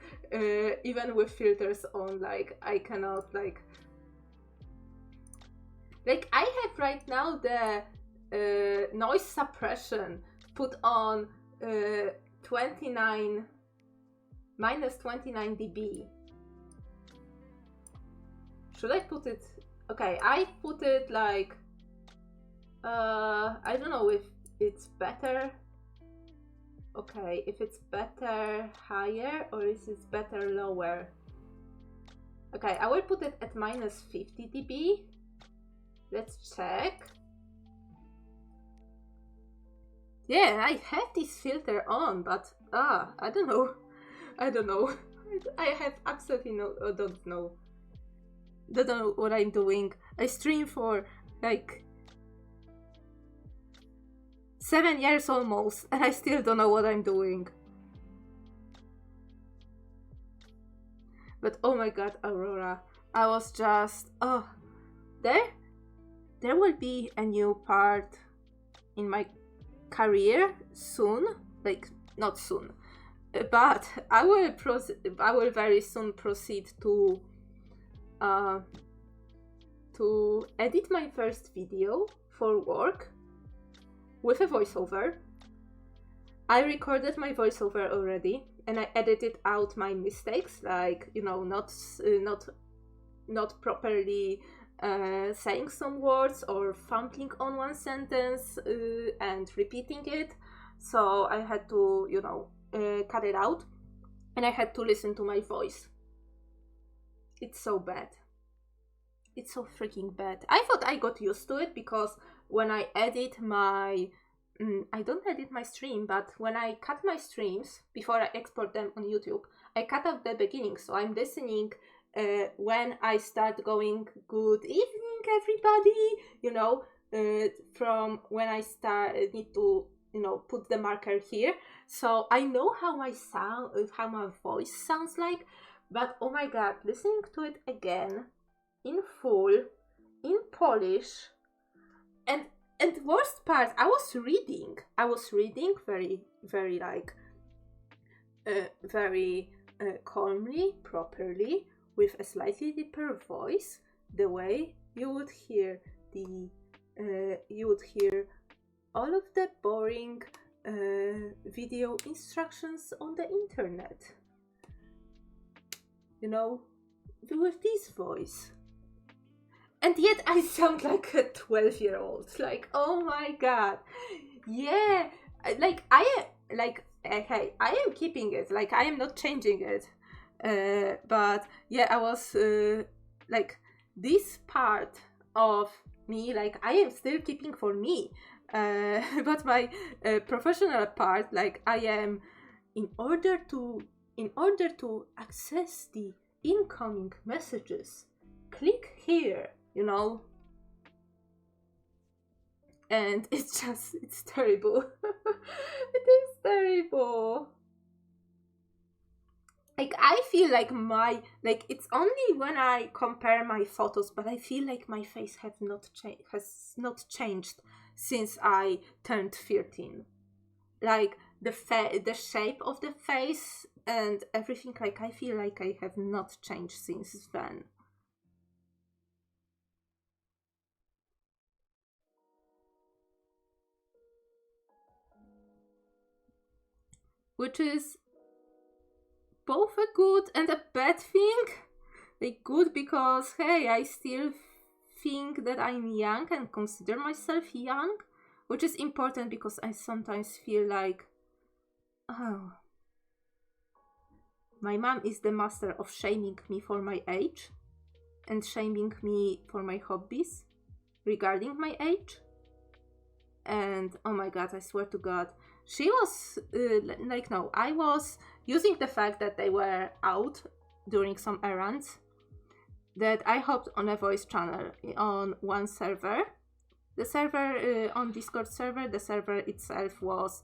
even with filters on, like, I cannot, like I have right now the noise suppression put on minus 29 dB. Should I put it? Okay, I put it like I don't know if it's better. Okay, if it's better higher or is it better lower? Okay, I will put it at minus 50 dB. Let's check. Yeah, I have this filter on, but I don't know. I have absolutely don't know what I'm doing. I stream for like 7 years almost, and I still don't know what I'm doing. But oh my god, Aurora, I was just, oh, there will be a new part in my career soon, like not soon, but I will very soon proceed to edit my first video for work with a voiceover. I recorded my voiceover already, and I edited out my mistakes, like, you know, not properly saying some words or fumbling on one sentence and repeating it. So I had to, you know, cut it out, and I had to listen to my voice. It's so bad. It's so freaking bad. I thought I got used to it because when I edit my I don't edit my stream, but when I cut my streams before I export them on YouTube, I cut out the beginning, so I'm listening when I start going, good evening everybody, you know, from when I need to, you know, put the marker here, so I know how my voice sounds like. But oh my god, listening to it again in full, in Polish, and worst part, I was reading very, very like very calmly, properly, with a slightly deeper voice, the way you would hear all of the boring video instructions on the internet, you know, with this voice. And yet I sound like a 12-year-old. Like, oh my god. Yeah. Like, I am keeping it. Like, I am not changing it. But yeah, I was like, this part of me, like, I am still keeping for me. But my professional part, like, I am, in order to access the incoming messages, click here, you know, and it's terrible. It is terrible. Like, I feel like it's only when I compare my photos, but I feel like my face has not changed since I turned 13. Like, the shape of the face and everything, like, I feel like I have not changed since then. Which is both a good and a bad thing. Like, good because, hey, I still think that I'm young and consider myself young, which is important because I sometimes feel like, oh, my mom is the master of shaming me for my age and shaming me for my hobbies regarding my age. And oh my god, I swear to god, she was I was using the fact that they were out during some errands, that I hopped on a voice channel on one server. The server on Discord server, the server itself was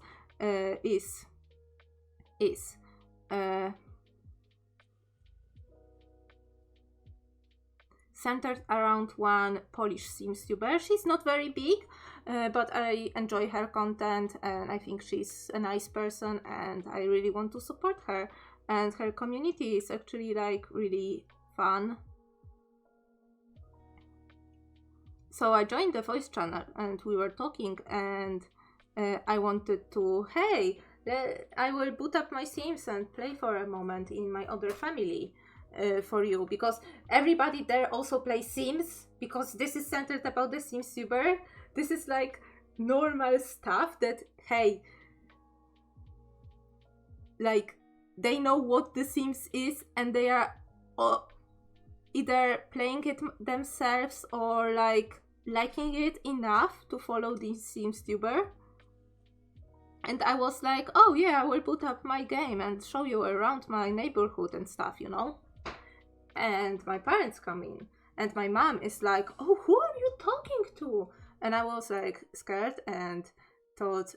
centered around one Polish Sims tuber. She's not very big, but I enjoy her content and I think she's a nice person and I really want to support her. And her community is actually like really fun. So I joined the voice channel and we were talking, and I wanted to, hey, I will boot up my Sims and play for a moment in my other family. For you, because everybody there also plays Sims, because this is centered about the Sims tuber. This is like normal stuff that, hey, like, they know what the Sims is and they are either playing it themselves or like liking it enough to follow this Sims tuber. And I was like, oh yeah, I will put up my game and show you around my neighborhood and stuff, you know. And my parents come in and my mom is like, oh, who are you talking to? And I was like scared and thought,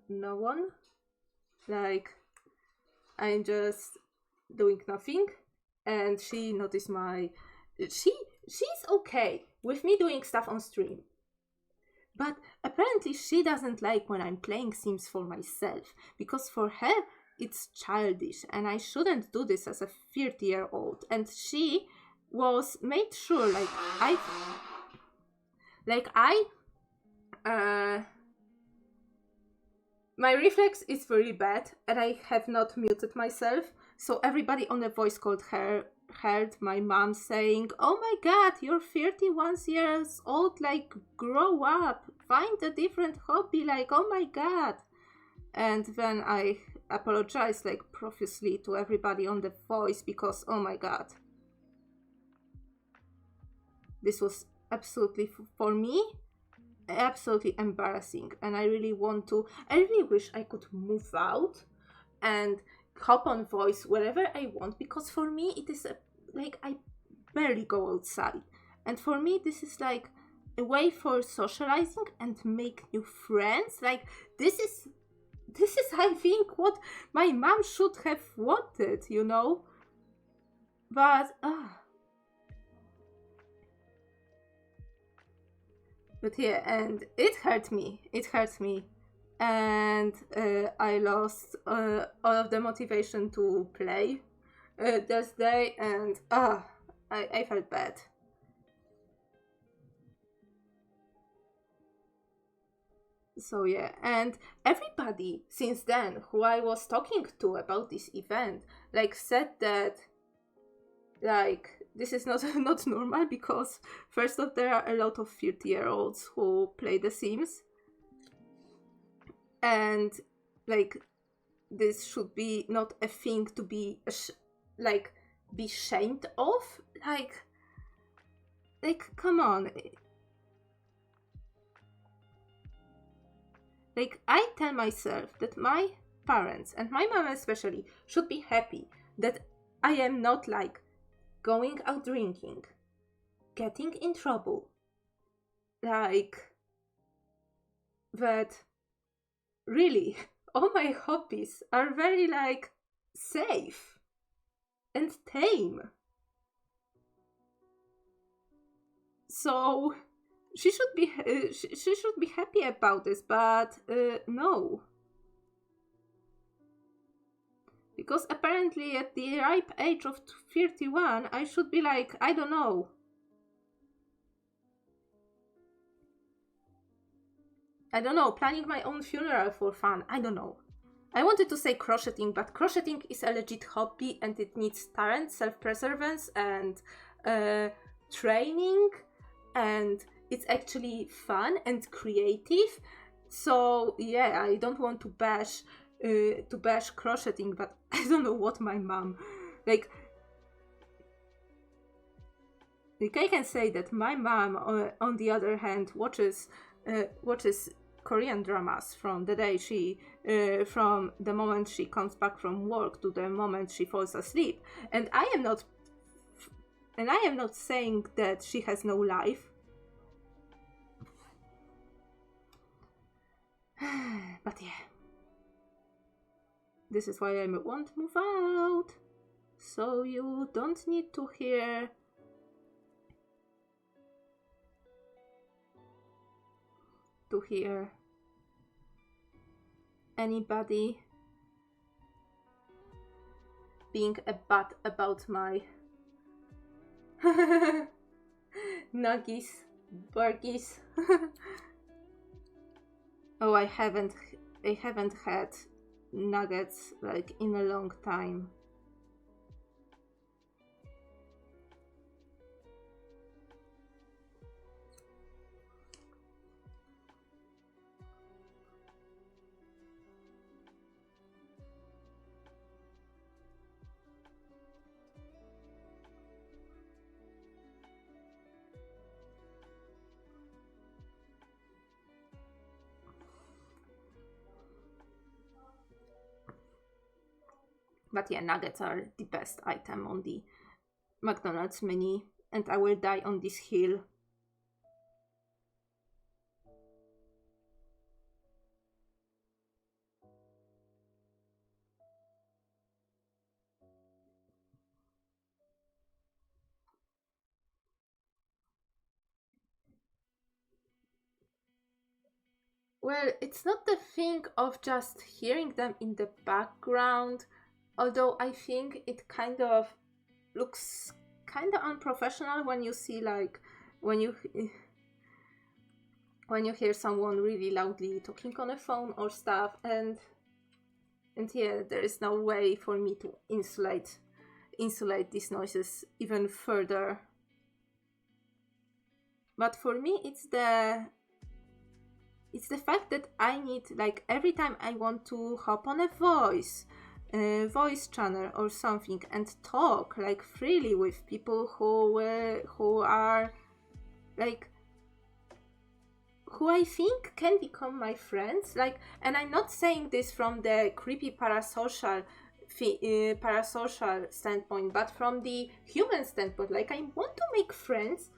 no one, like, I'm just doing nothing. and she noticed she's okay with me doing stuff on stream. But apparently she doesn't like when I'm playing Sims for myself, because for her it's childish and I shouldn't do this as a 30-year-old. And she was made sure my reflex is very bad and I have not muted myself, so everybody on the voice call heard my mom saying, "Oh my god, you're 31 years old, like, grow up, find a different hobby, like, oh my god." And then I apologized, like, profusely to everybody on the voice, because oh my god, this was absolutely, for me, absolutely embarrassing. And I really wish I could move out and hop on voice wherever I want, because for me it is like I barely go outside, and for me this is like a way for socializing and make new friends. Like, this is I think what my mom should have wanted, you know. But yeah, and it hurt me, and I lost all of the motivation to play this day, and I felt bad. So yeah, and everybody since then who I was talking to about this event, like, said that, like, this is not not normal, because first off, there are a lot of 30-year-olds who play The Sims, and like, this should be not a thing to be be shamed of. Like, come on. Like, I tell myself that my parents, and my mom especially, should be happy that I am not, like, going out drinking, getting in trouble, like, that really all my hobbies are very, like, safe and tame. So she should be she should be happy about this, but no, because apparently at the ripe age of 31 I should be, like, I don't know, planning my own funeral for fun. I don't know. I wanted to say crocheting, but crocheting is a legit hobby and it needs talent, self-preservance, and training, and it's actually fun and creative. So yeah, I don't want to bash crocheting, but I don't know what my mom, like I can say that my mom, on the other hand, watches Korean dramas from the day from the moment she comes back from work to the moment she falls asleep, and I am not saying that she has no life. But yeah, this is why I won't move out, so you don't need to hear anybody being a butt about my nuggies, burgies. Oh, I haven't had nuggets, like, in a long time. But yeah, nuggets are the best item on the McDonald's menu, and I will die on this hill. well, it's not the thing of just hearing them in the background, although I think it kind of looks kind of unprofessional when you see, like, when you hear someone really loudly talking on a phone or stuff, and yeah, there is no way for me to insulate these noises even further. But for me, it's the fact that I need, like, every time I want to hop on a voice channel or something and talk like freely with people who are like, who I think can become my friends, like, and I'm not saying this from the creepy parasocial standpoint, but from the human standpoint. Like, I want to make friends,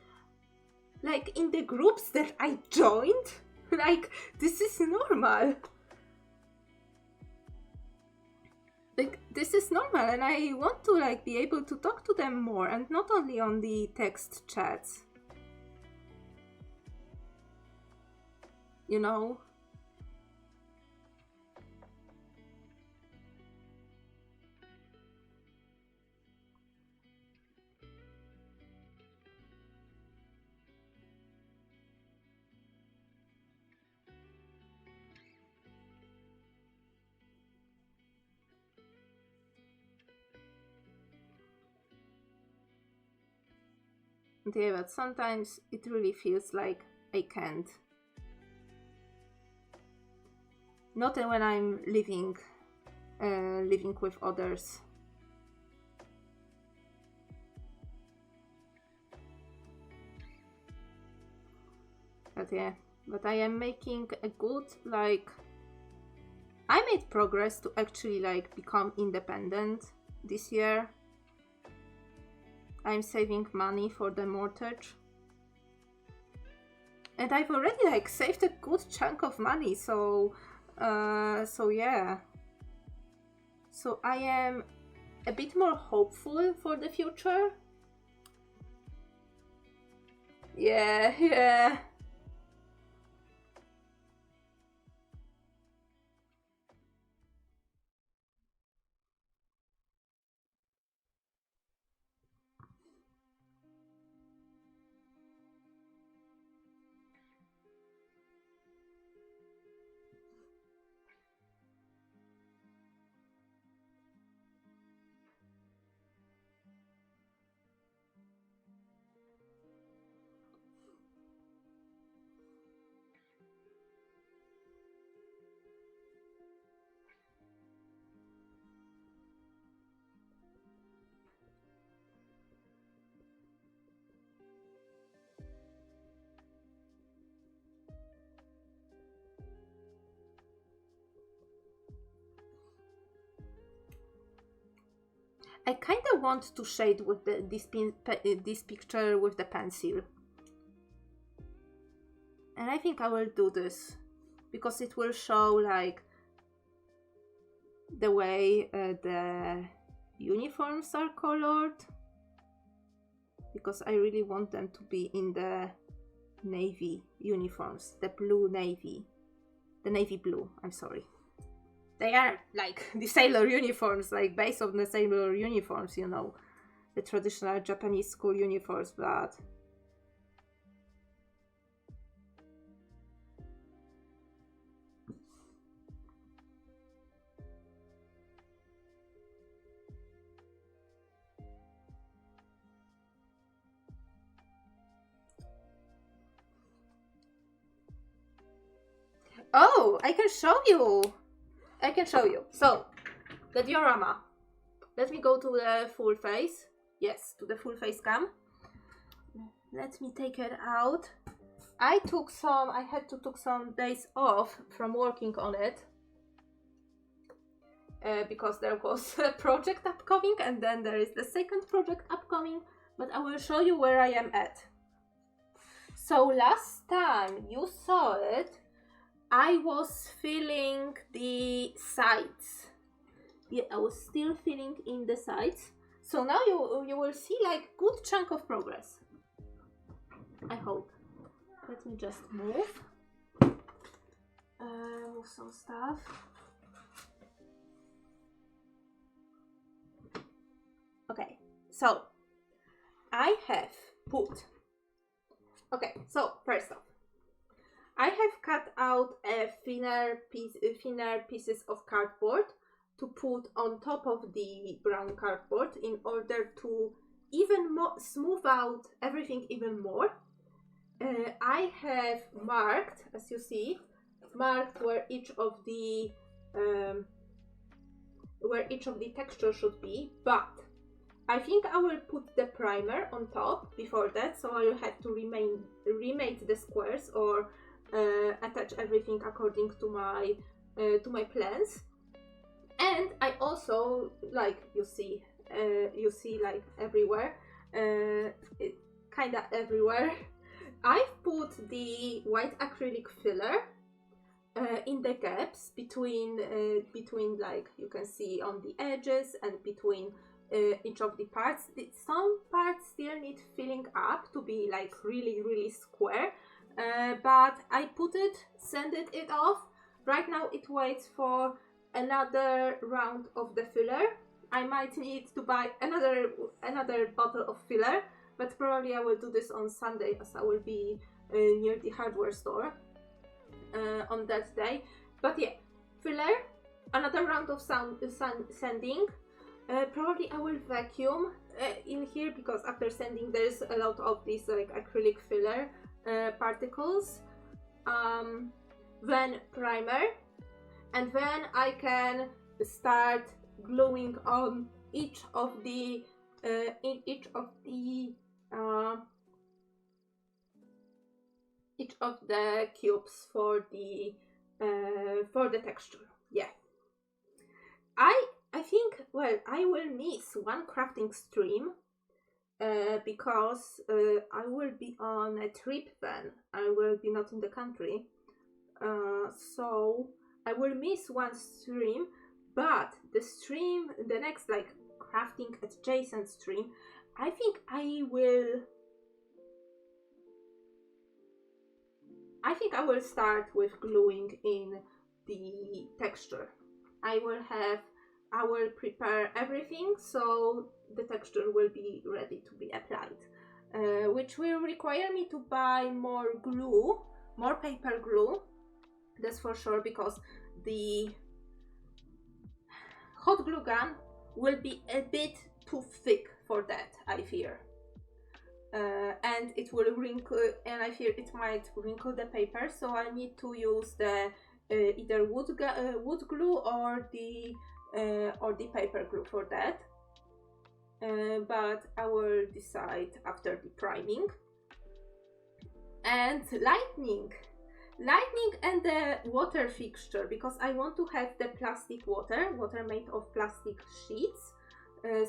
like, in the groups that I joined. Like, this is normal. Like, this is normal, and I want to, like, be able to talk to them more, and not only on the text chats. You know? Yeah, but sometimes it really feels like I can't. Not when I'm living with others. But yeah, but I am making a good, like, I made progress to actually, like, become independent this year. I'm saving money for the mortgage. And I've already, like, saved a good chunk of money, so yeah. So I am a bit more hopeful for the future. Yeah. I kind of want to shade with this picture with the pencil. And I think I will do this because it will show, like, the way the uniforms are colored. Because I really want them to be in the navy uniforms, the navy blue, I'm sorry. They are, like, the sailor uniforms, like, based on the sailor uniforms, you know, the traditional Japanese school uniforms, but oh, I can show you. So, the diorama. Let me go to the full face. Yes, to the full face cam. Let me take it out. I had to take some days off from working on it. Because there was a project upcoming, and then there is the second project upcoming, but I will show you where I am at. So last time you saw it, I was filling the sides. Yeah, I was still filling in the sides. So now you will see, like, good chunk of progress. I hope. Let me just move. move some stuff. Okay, so I have put. Okay, so first off, I have cut out a thinner pieces of cardboard to put on top of the brown cardboard in order to even more smooth out everything even more. I have marked, as you see, marked where each of the texture should be, but I think I will put the primer on top before that, so I will have to remake the squares or attach everything according to my plans. And I also, like you see like everywhere, kinda everywhere, I've put the white acrylic filler in the gaps between like you can see on the edges and between each of the parts. Some parts still need filling up to be like really square, but I sanded it off. Right now it waits for another round of the filler. I might need to buy another bottle of filler, but probably I will do this on Sunday as I will be near the hardware store on that day. But yeah, filler, another round of sanding. Probably I will vacuum in here because after sanding there's a lot of these like acrylic filler particles. Then primer, and then I can start gluing on each of the cubes for the texture. Yeah, I think, well, I will miss one crafting stream because I will be on a trip then. I will be not in the country, so I will miss one stream. But the next like crafting adjacent stream, I think I will start with gluing in the texture. I will prepare everything so the texture will be ready to be applied, which will require me to buy more glue, more paper glue, that's for sure, because the hot glue gun will be a bit too thick for that, I fear. And it will wrinkle, and I fear it might wrinkle the paper, so I need to use the either wood glue or the paper glue for that. But I will decide after the priming. And lightning and the water fixture, because I want to have the plastic water made of plastic sheets,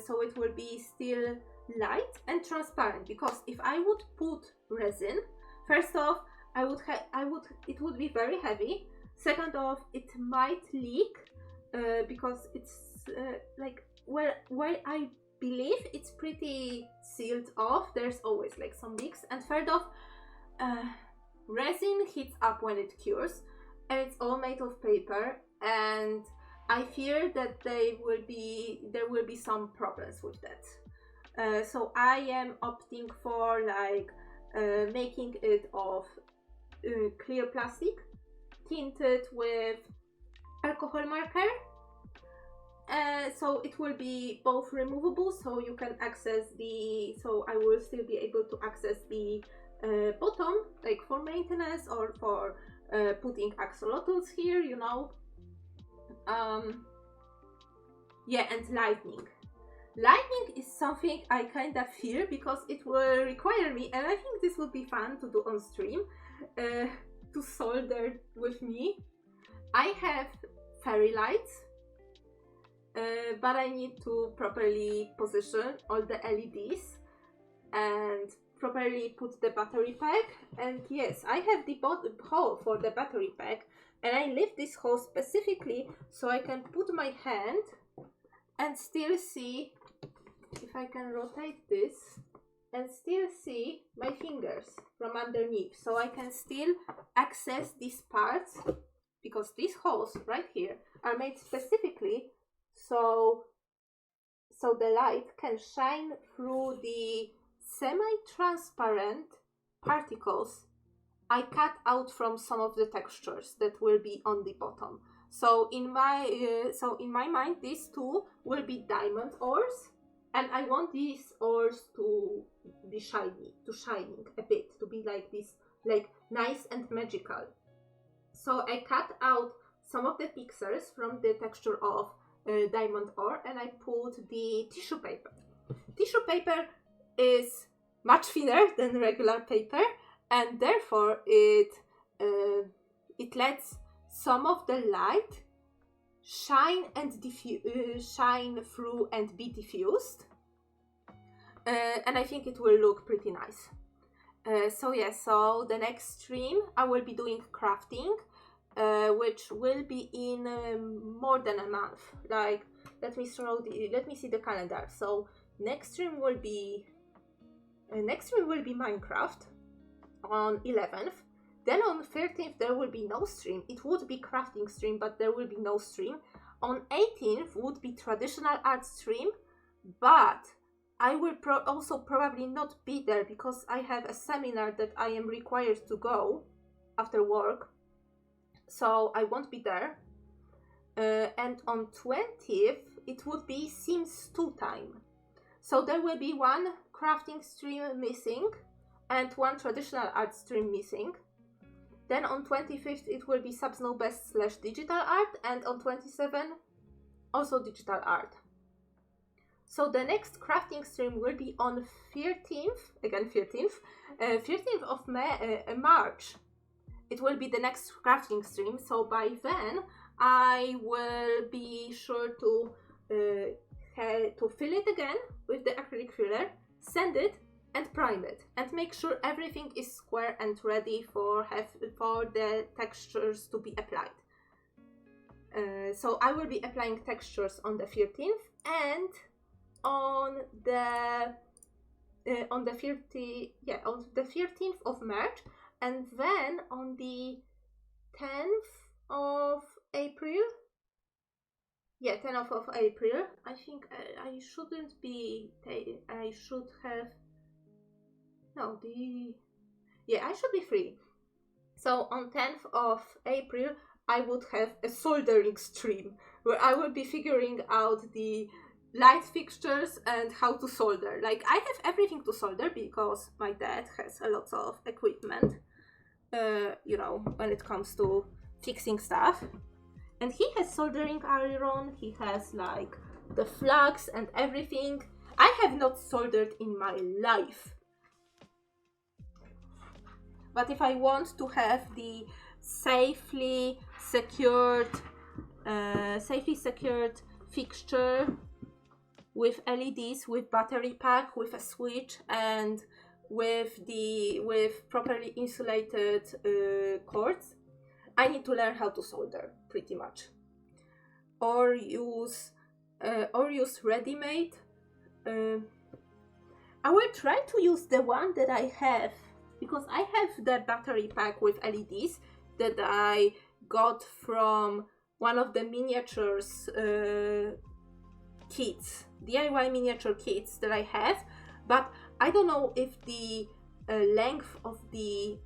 so it will be still light and transparent. Because if I would put resin, first off, it would be very heavy. Second off, it might leak because it's like where I believe it's pretty sealed off, there's always like some leaks. And third off, resin heats up when it cures, and it's all made of paper, and I fear that there will be some problems with that. So I am opting for like making it of clear plastic, tinted with alcohol marker. So it will be both removable, so you can access so I will still be able to access the bottom, like for maintenance or for putting axolotls here, you know. Yeah, and lightning is something I kind of fear because it will require me, and I think this would be fun to do on stream, to solder with me. I have fairy lights, but I need to properly position all the LEDs and properly put the battery pack. And yes, I have the hole for the battery pack, and I leave this hole specifically so I can put my hand and still see, if I can rotate this, and still see my fingers from underneath, so I can still access these parts, because these holes right here are made specifically so the light can shine through the semi-transparent particles I cut out from some of the textures that will be on the bottom. So in my mind, these two will be diamond ores, and I want these ores to be shining a bit, to be like this, like nice and magical. So I cut out some of the pixels from the texture of diamond ore, and I put the tissue paper. Tissue paper is much thinner than regular paper, and therefore it lets some of the light shine and shine through and be diffused, and I think it will look pretty nice. So the next stream I will be doing crafting, which will be in more than a month. Like, let me see the calendar. So next stream will be Minecraft on 11th. Then on 13th there will be no stream. It would be crafting stream, but there will be no stream. On 18th would be traditional art stream, but I will also probably not be there because I have a seminar that I am required to go after work, so I won't be there. And on 20th it would be Sims 2 time. So there will be one crafting stream missing and one traditional art stream missing. Then on 25th it will be Subsnowbest / digital art, and on 27th also digital art. So the next crafting stream will be on 13th, again 13th of March. It will be the next crafting stream, so by then I will be sure to fill it again with the acrylic filler, sand it and prime it, and make sure everything is square and ready for the textures to be applied. So I will be applying textures on the 13th and on the 13th of March, and then on the 10th of April. 10th of April. I think I shouldn't be. I should have. No, I should be free. So on 10th of April, I would have a soldering stream where I will be figuring out the light fixtures and how to solder. Like, I have everything to solder because my dad has a lot of equipment, when it comes to fixing stuff. And he has soldering iron, he has like the flux and everything. I have not soldered in my life. But if I want to have the safely secured fixture with LEDs, with battery pack, with a switch, and with properly insulated cords, I need to learn how to solder, pretty much, or use ready-made. I will try to use the one that I have, because I have the battery pack with LEDs that I got from one of the miniatures kits, DIY miniature kits that I have, but I don't know if the length of the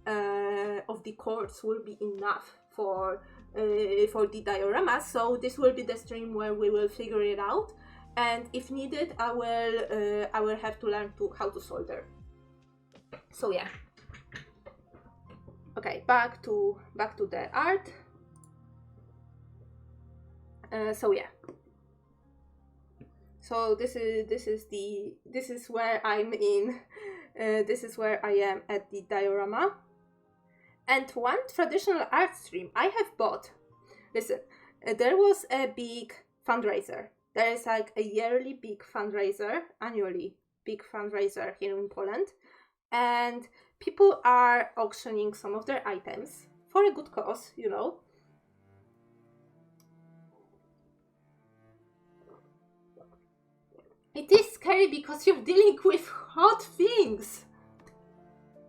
cords will be enough for the diorama. So this will be the stream where we will figure it out, and if needed, I will have to learn how to solder. So yeah. Okay, back to the art. So yeah. So this is where I'm in. This is where I am at the diorama. And one traditional art stream I have bought. Listen, there was a big fundraiser. There is like a yearly big fundraiser, annually big fundraiser here in Poland, and people are auctioning some of their items for a good cause, It is scary because you're dealing with hot things.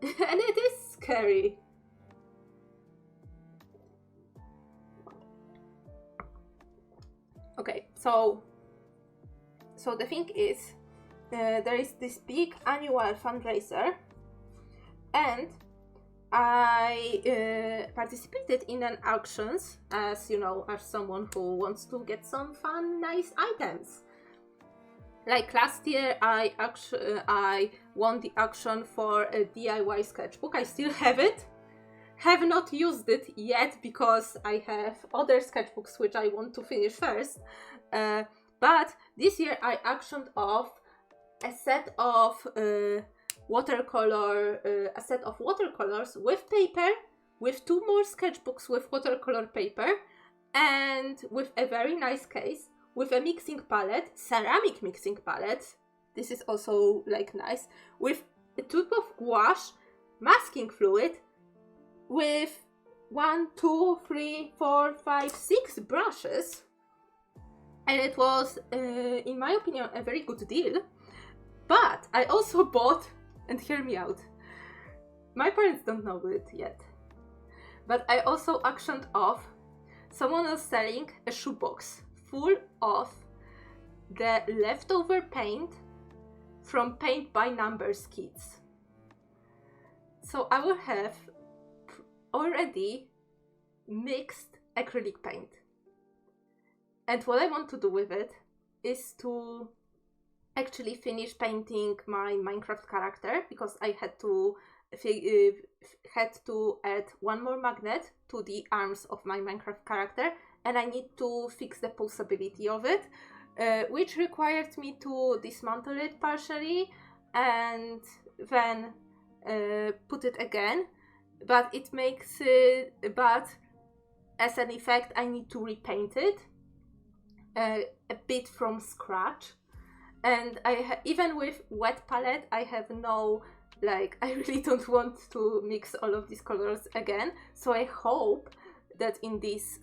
And it is scary. So the thing is, there is this big annual fundraiser, and I participated in an auctions, as you know, as someone who wants to get some fun, nice items. Like last year, I won the auction for a DIY sketchbook. I still have it. Have not used it yet because I have other sketchbooks which I want to finish first. But this year I auctioned off a set of watercolors with paper, with 2 more sketchbooks with watercolor paper, and with a very nice case, with a mixing palette, ceramic mixing palette. This is also like nice, with a tube of gouache, masking fluid, with 1, 2, 3, 4, 5, 6 brushes, and it was, in my opinion, a very good deal. But I also bought, and hear me out, my parents don't know it yet, but I also auctioned off, someone was selling a shoebox full of the leftover paint from Paint by Numbers kits. So I will have already mixed acrylic paint, and what I want to do with it is to actually finish painting my Minecraft character, because I had to add 1 more magnet to the arms of my Minecraft character, and I need to fix the pulsability of it, which required me to dismantle it partially and then put it again. But it makes it, but as an effect I need to repaint it a bit from scratch. And even with wet palette, I have no, like, I really don't want to mix all of these colors again. So I hope that in this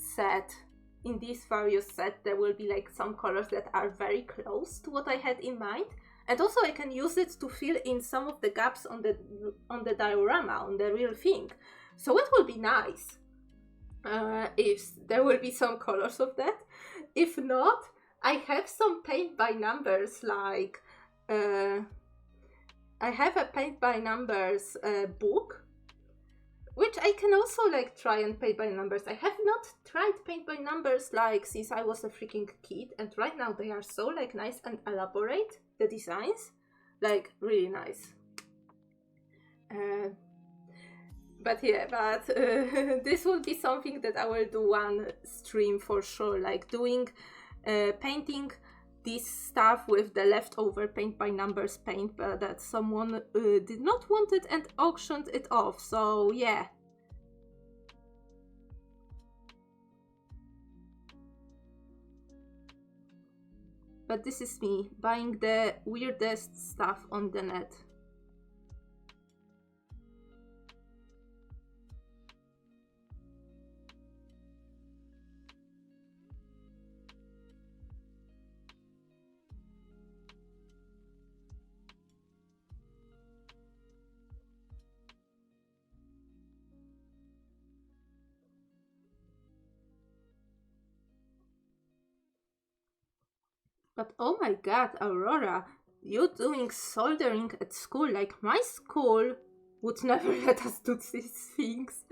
various set, there will be like some colors that are very close to what I had in mind. And also I can use it to fill in some of the gaps on the diorama, on the real thing. So it will be nice if there will be some colors of that. If not, I have some paint by numbers, like I have a paint by numbers book, which I can also like try and paint by numbers. I have not tried paint by numbers like since I was a freaking kid, and right now they are so like nice and elaborate, the designs, like really nice. But this will be something that I will do one stream for sure, like doing painting this stuff with the leftover paint by numbers paint, but that someone did not want it and auctioned it off, so yeah. But this is me buying the weirdest stuff on the net. But oh my god, Aurora, you doing soldering at school, like my school would never let us do these things.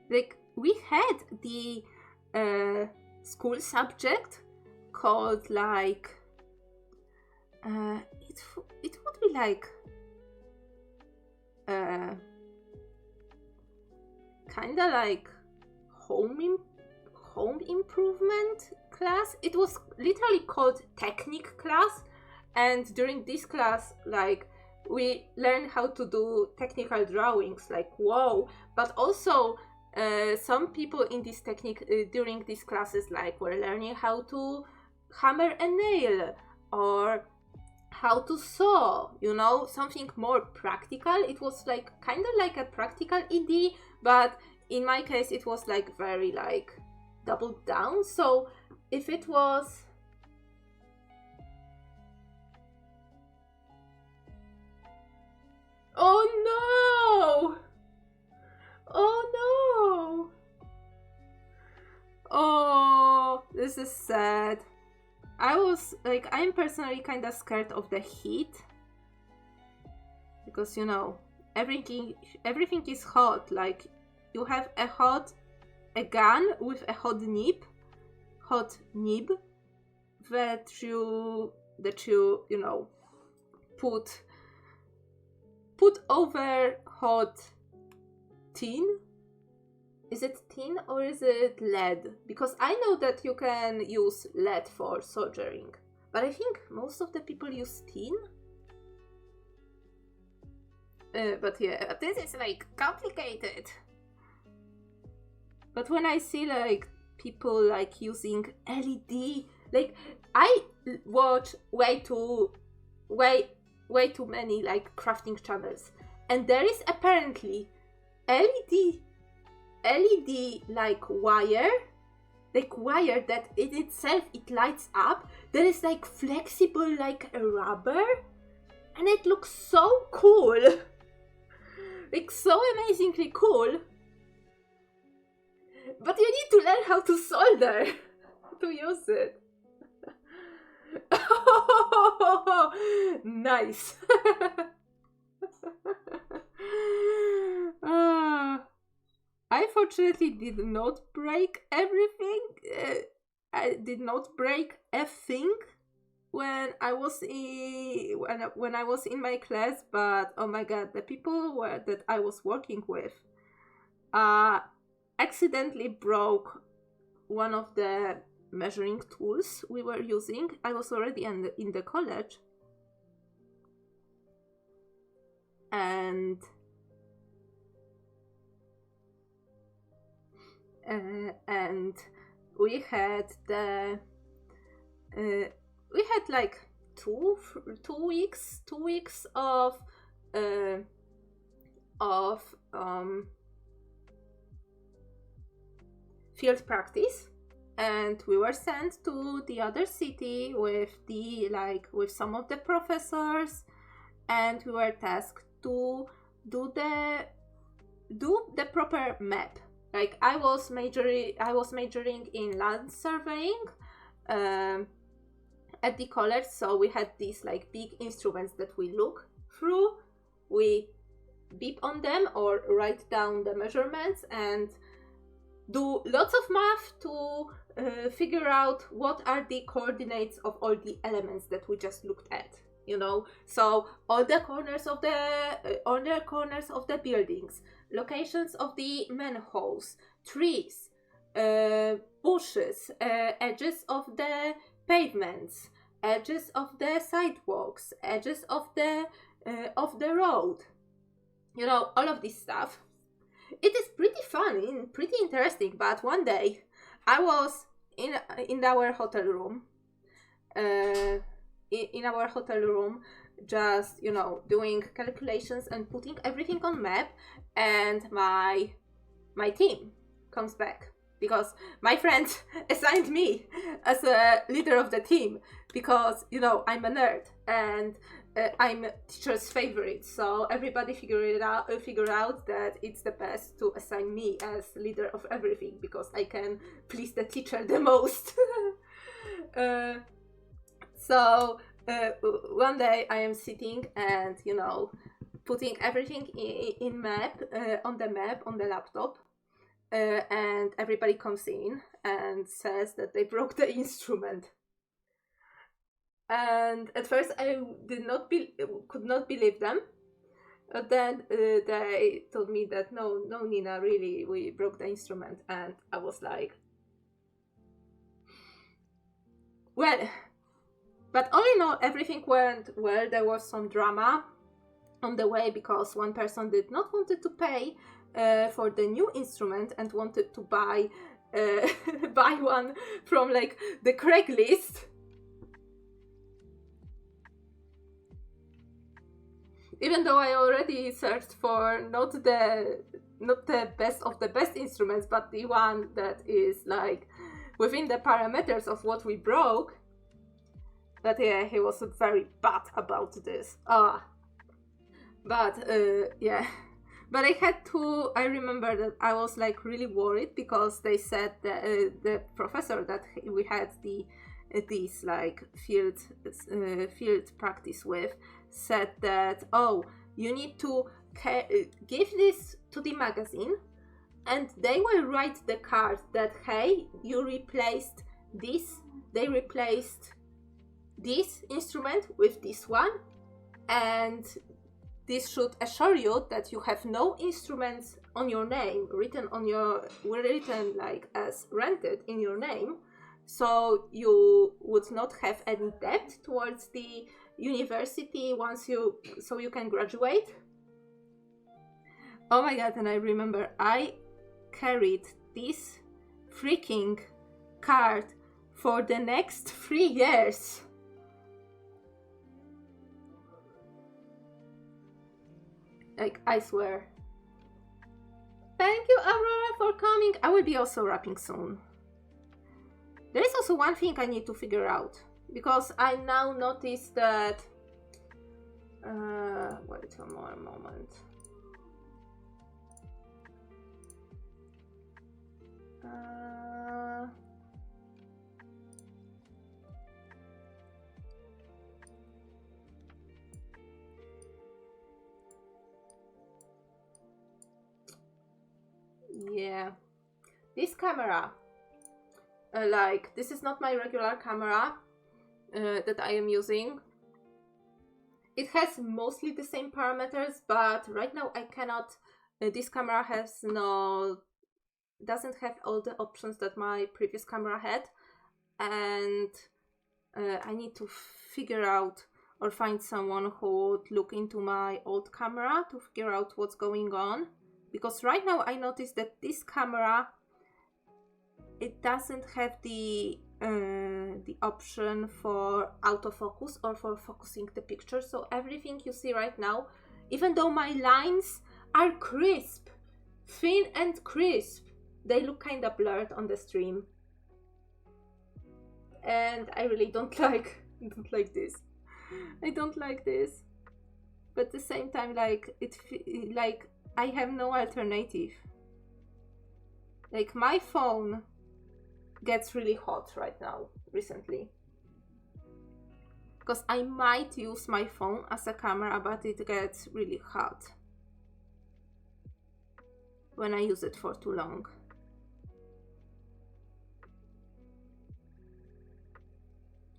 Like, we had the school subject called like, it would be like, kinda like home improvement class. It was literally called technique class, and during this class, like, we learned how to do technical drawings, like wow. But also some people in this technique during these classes like were learning how to hammer a nail or how to sew, you know, something more practical. It was like kind of like a practical ED, but in my case it was like very like doubled down. So if it was oh no, Oh no! Oh, this is sad. I'm personally kind of scared of the heat. Because, you know, everything is hot. Like, you have a gun with a hot nib that you know, put over hot tin. Is it tin or is it lead? Because I know that you can use lead for soldering, but I think most of the people use tin. But yeah, this is like complicated. But when I see like people like using LED, like I watch way too many like crafting channels, and there is apparently LED like wire that in itself it lights up. That is like flexible like a rubber, and it looks so cool. Like so amazingly cool. But you need to learn how to solder to use it. Nice. I fortunately did not break everything. I did not break a thing when I was in my class, but oh my god, the people that I was working with accidentally broke one of the measuring tools we were using. I was already in the college, and we had like two weeks of field practice, and we were sent to the other city with some of the professors, and we were tasked to do the proper map. Like I was majoring in land surveying at the college, so we had these like big instruments that we look through, we beep on them or write down the measurements and do lots of math to figure out what are the coordinates of all the elements that we just looked at, you know. So all the corners of the buildings, locations of the manholes, trees, bushes, edges of the pavements, edges of the sidewalks, edges of the road, you know, all of this stuff. It is pretty fun and pretty interesting. But one day I was in our hotel room, just, you know, doing calculations and putting everything on map, and my team comes back because my friend assigned me as a leader of the team because, you know, I'm a nerd and I'm teacher's favorite, so everybody figured out that it's the best to assign me as leader of everything because I can please the teacher the most. So one day I am sitting and, you know, putting everything in map on the laptop, and everybody comes in and says that they broke the instrument. And at first I could not believe them. But then they told me that no, Nina, really, we broke the instrument. And I was like, well, but all in all, everything went well. There was some drama on the way because one person did not wanted to pay for the new instrument and wanted to buy one from like the Craigslist. Even though I already searched for not the best of the best instruments, but the one that is like within the parameters of what we broke. But yeah, he was very bad about this. But yeah, But I had to, I remember that I was like really worried because they said that the professor that we had this like field practice with said that, oh, you need to give this to the magazine and they will write the card that, hey, you replaced this, they replaced this instrument with this one, and this should assure you that you have no instruments on your name written like as rented in your name, so you would not have any debt towards the university so you can graduate. Oh my god, and I remember I carried this freaking card for the next 3 years. Like, I swear. Thank you, Aurora, for coming. I will be also wrapping soon. There is also one thing I need to figure out, because I now notice that... wait one more moment. Yeah, this camera, like, this is not my regular camera that I am using. It has mostly the same parameters, but right now I cannot, this camera doesn't have all the options that my previous camera had, and I need to figure out or find someone who would look into my old camera to figure out what's going on. Because right now I noticed that this camera, it doesn't have the option for autofocus or for focusing the picture. So everything you see right now, even though my lines are crisp, thin and crisp, they look kind of blurred on the stream. And I really don't like this. I don't like this. But at the same time, like, I have no alternative. Like, my phone gets really hot right now, recently. Because I might use my phone as a camera, but it gets really hot when I use it for too long.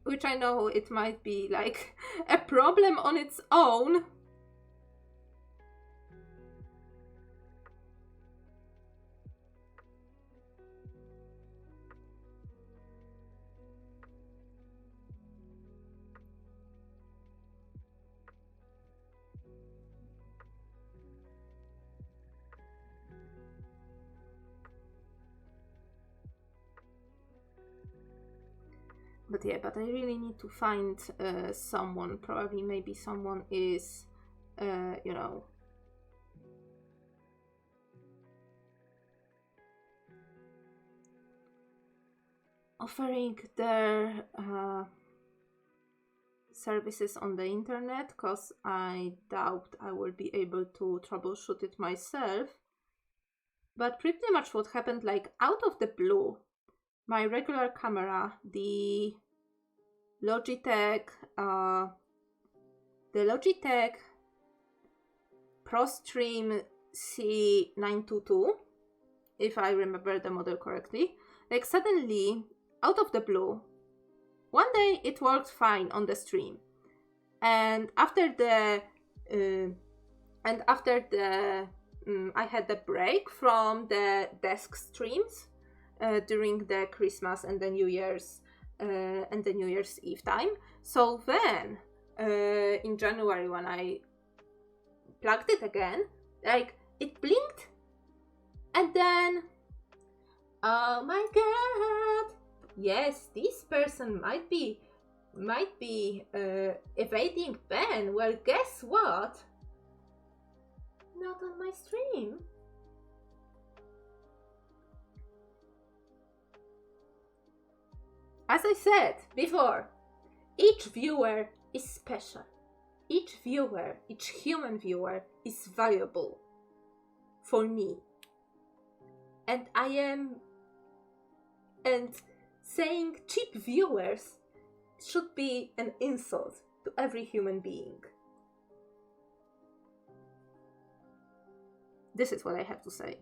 Which I know it might be like a problem on its own. But yeah, but I really need to find someone. Probably maybe someone is, you know, offering their services on the internet, because I doubt I will be able to troubleshoot it myself. But pretty much what happened, like, out of the blue, my regular camera, the Logitech ProStream C922, if I remember the model correctly, like, suddenly, out of the blue, one day it worked fine on the stream, and after I had the break from the desk streams during the Christmas and the New Year's Eve time. So then in January, when I plugged it again, like, it blinked, and then, oh my god, yes, this person might be evading ban. Well, guess what? Not on my stream. As I said before, each viewer is special. Each human viewer is valuable. for me. And saying cheap viewers should be an insult to every human being. This is what I have to say.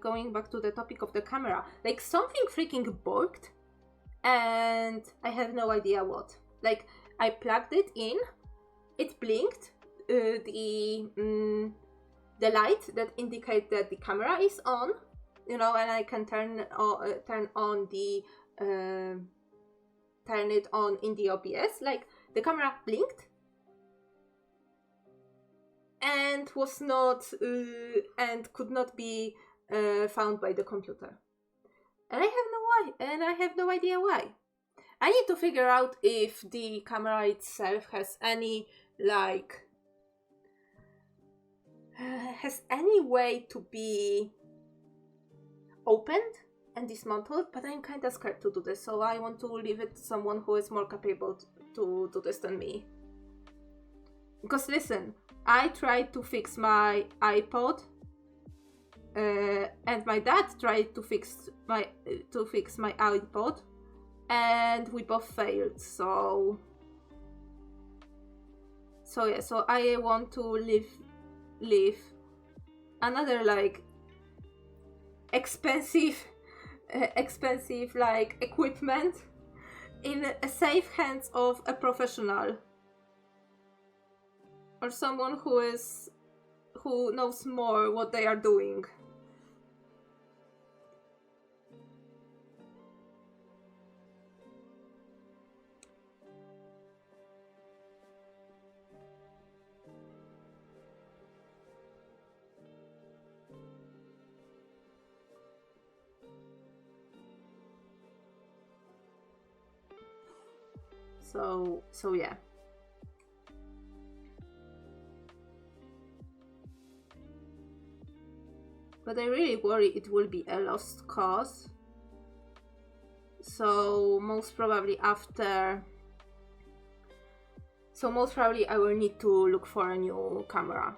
Going back to the topic of the camera, like something freaking borked, and I have no idea what. Like I plugged it in, it blinked, the light that indicates that the camera is on, you know, and I can turn it on in the OBS. Like the camera blinked. And was not and could not be found by the computer, and I have no idea why. I need to figure out if the camera itself has any way to be opened and dismantled, but I'm kind of scared to do this, so I want to leave it to someone who is more capable to do this than me. Because listen, I tried to fix my iPod, and my dad tried to fix my iPod, and we both failed. So I want to leave another like expensive like equipment in a safe hands of a professional. Or someone who knows more what they are doing. So yeah. But I really worry it will be a lost cause. So most probably I will need to look for a new camera.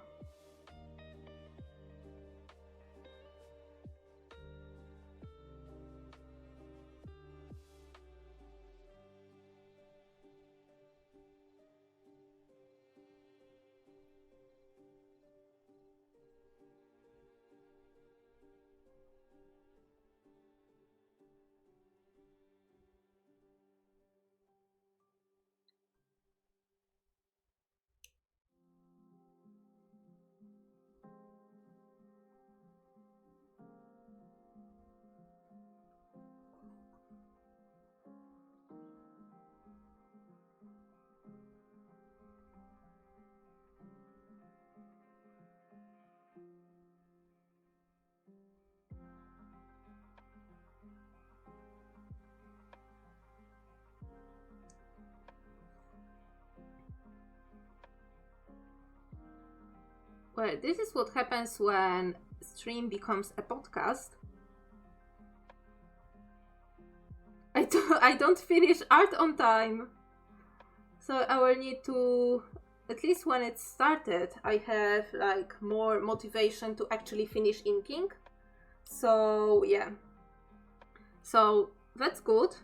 Well, this is what happens when stream becomes a podcast. I don't finish art on time. So I will need to, at least when it started, I have like more motivation to actually finish inking. So yeah. So that's good.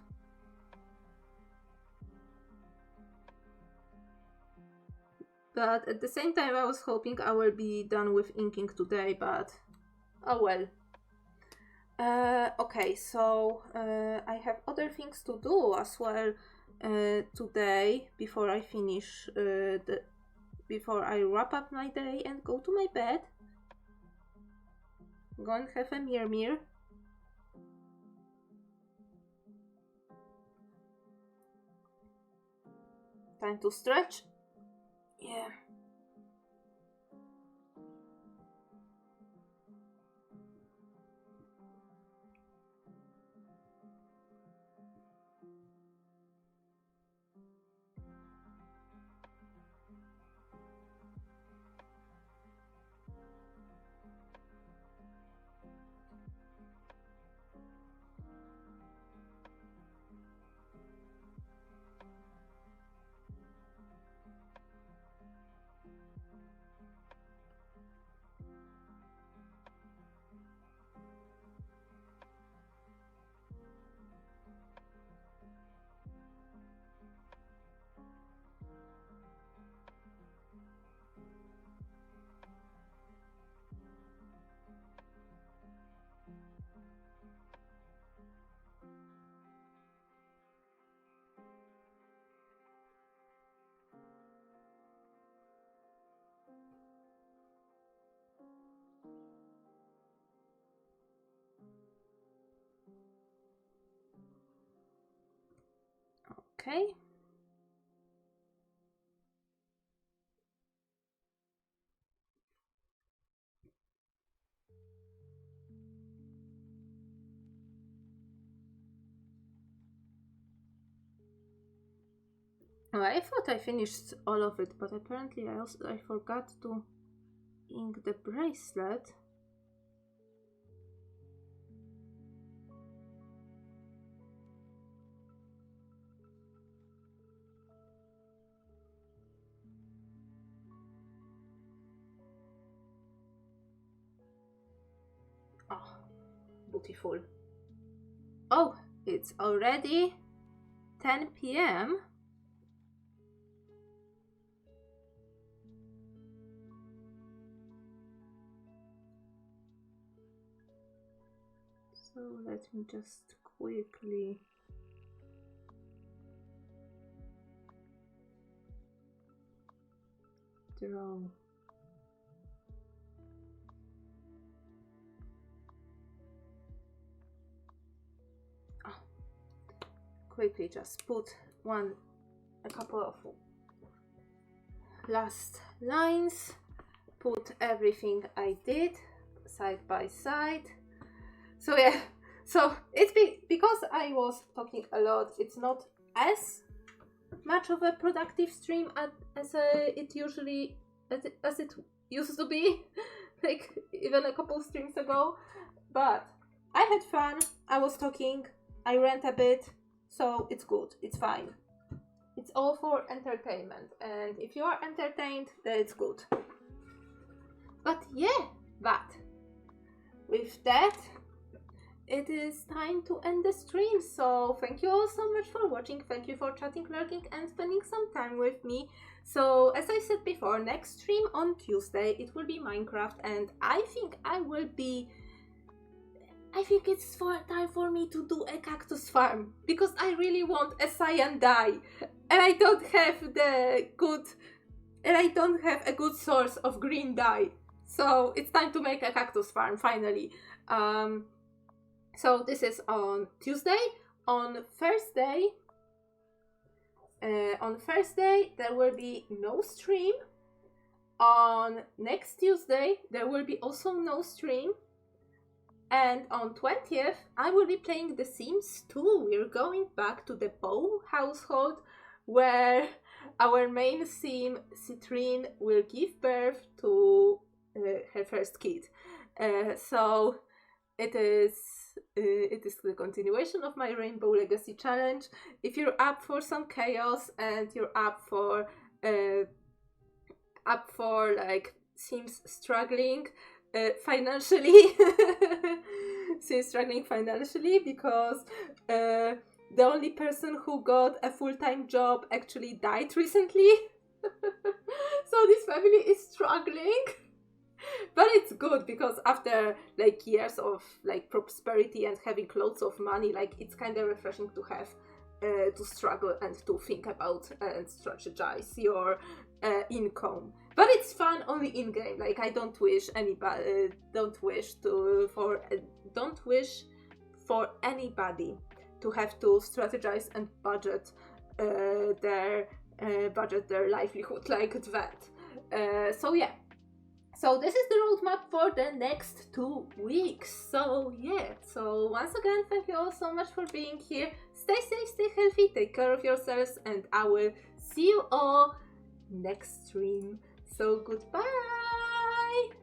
But at the same time, I was hoping I will be done with inking today, but oh well. Okay, so I have other things to do as well today before I finish before I wrap up my day and go to my bed. Go and have a mirror. Time to stretch. Yeah. Okay. Oh, I thought I finished all of it, but apparently I forgot to ink the bracelet. Oh, beautiful. Oh, it's already 10 p.m. So let me just quickly draw. Oh, quickly just put a couple of last lines, put everything I did side by side. So yeah, so it's because I was talking a lot, it's not as much of a productive stream as it usually as it used to be like even a couple streams ago, but I had fun, I was talking, I rant a bit, so it's good, it's fine. It's all for entertainment, and if you are entertained, then it's good. But yeah, but with that, it is time to end the stream. So thank you all so much for watching. Thank you for chatting, lurking, and spending some time with me. So as I said before, next stream on Tuesday, it will be Minecraft, and I think it's time for me to do a cactus farm, because I really want a cyan dye, and I don't have a good source of green dye. So it's time to make a cactus farm finally. So this is on Tuesday. On Thursday there will be no stream. On next Tuesday there will be also no stream. And on 20th I will be playing The Sims 2. We're going back to the Bow household, where our main sim, Citrine, will give birth to her first kid. So it is the continuation of my Rainbow Legacy Challenge. If you're up for some chaos and you're up for like Sims struggling financially, Sims struggling financially because the only person who got a full-time job actually died recently. So this family is struggling. But it's good, because after like years of like prosperity and having loads of money, like it's kind of refreshing to have to struggle and to think about and strategize your income. But it's fun only in game. Like I don't wish for anybody to have to strategize and budget their livelihood like that. So yeah. So this is the roadmap for the next 2 weeks. So yeah, so once again, thank you all so much for being here. Stay safe, stay healthy, take care of yourselves, and I will see you all next stream. So goodbye!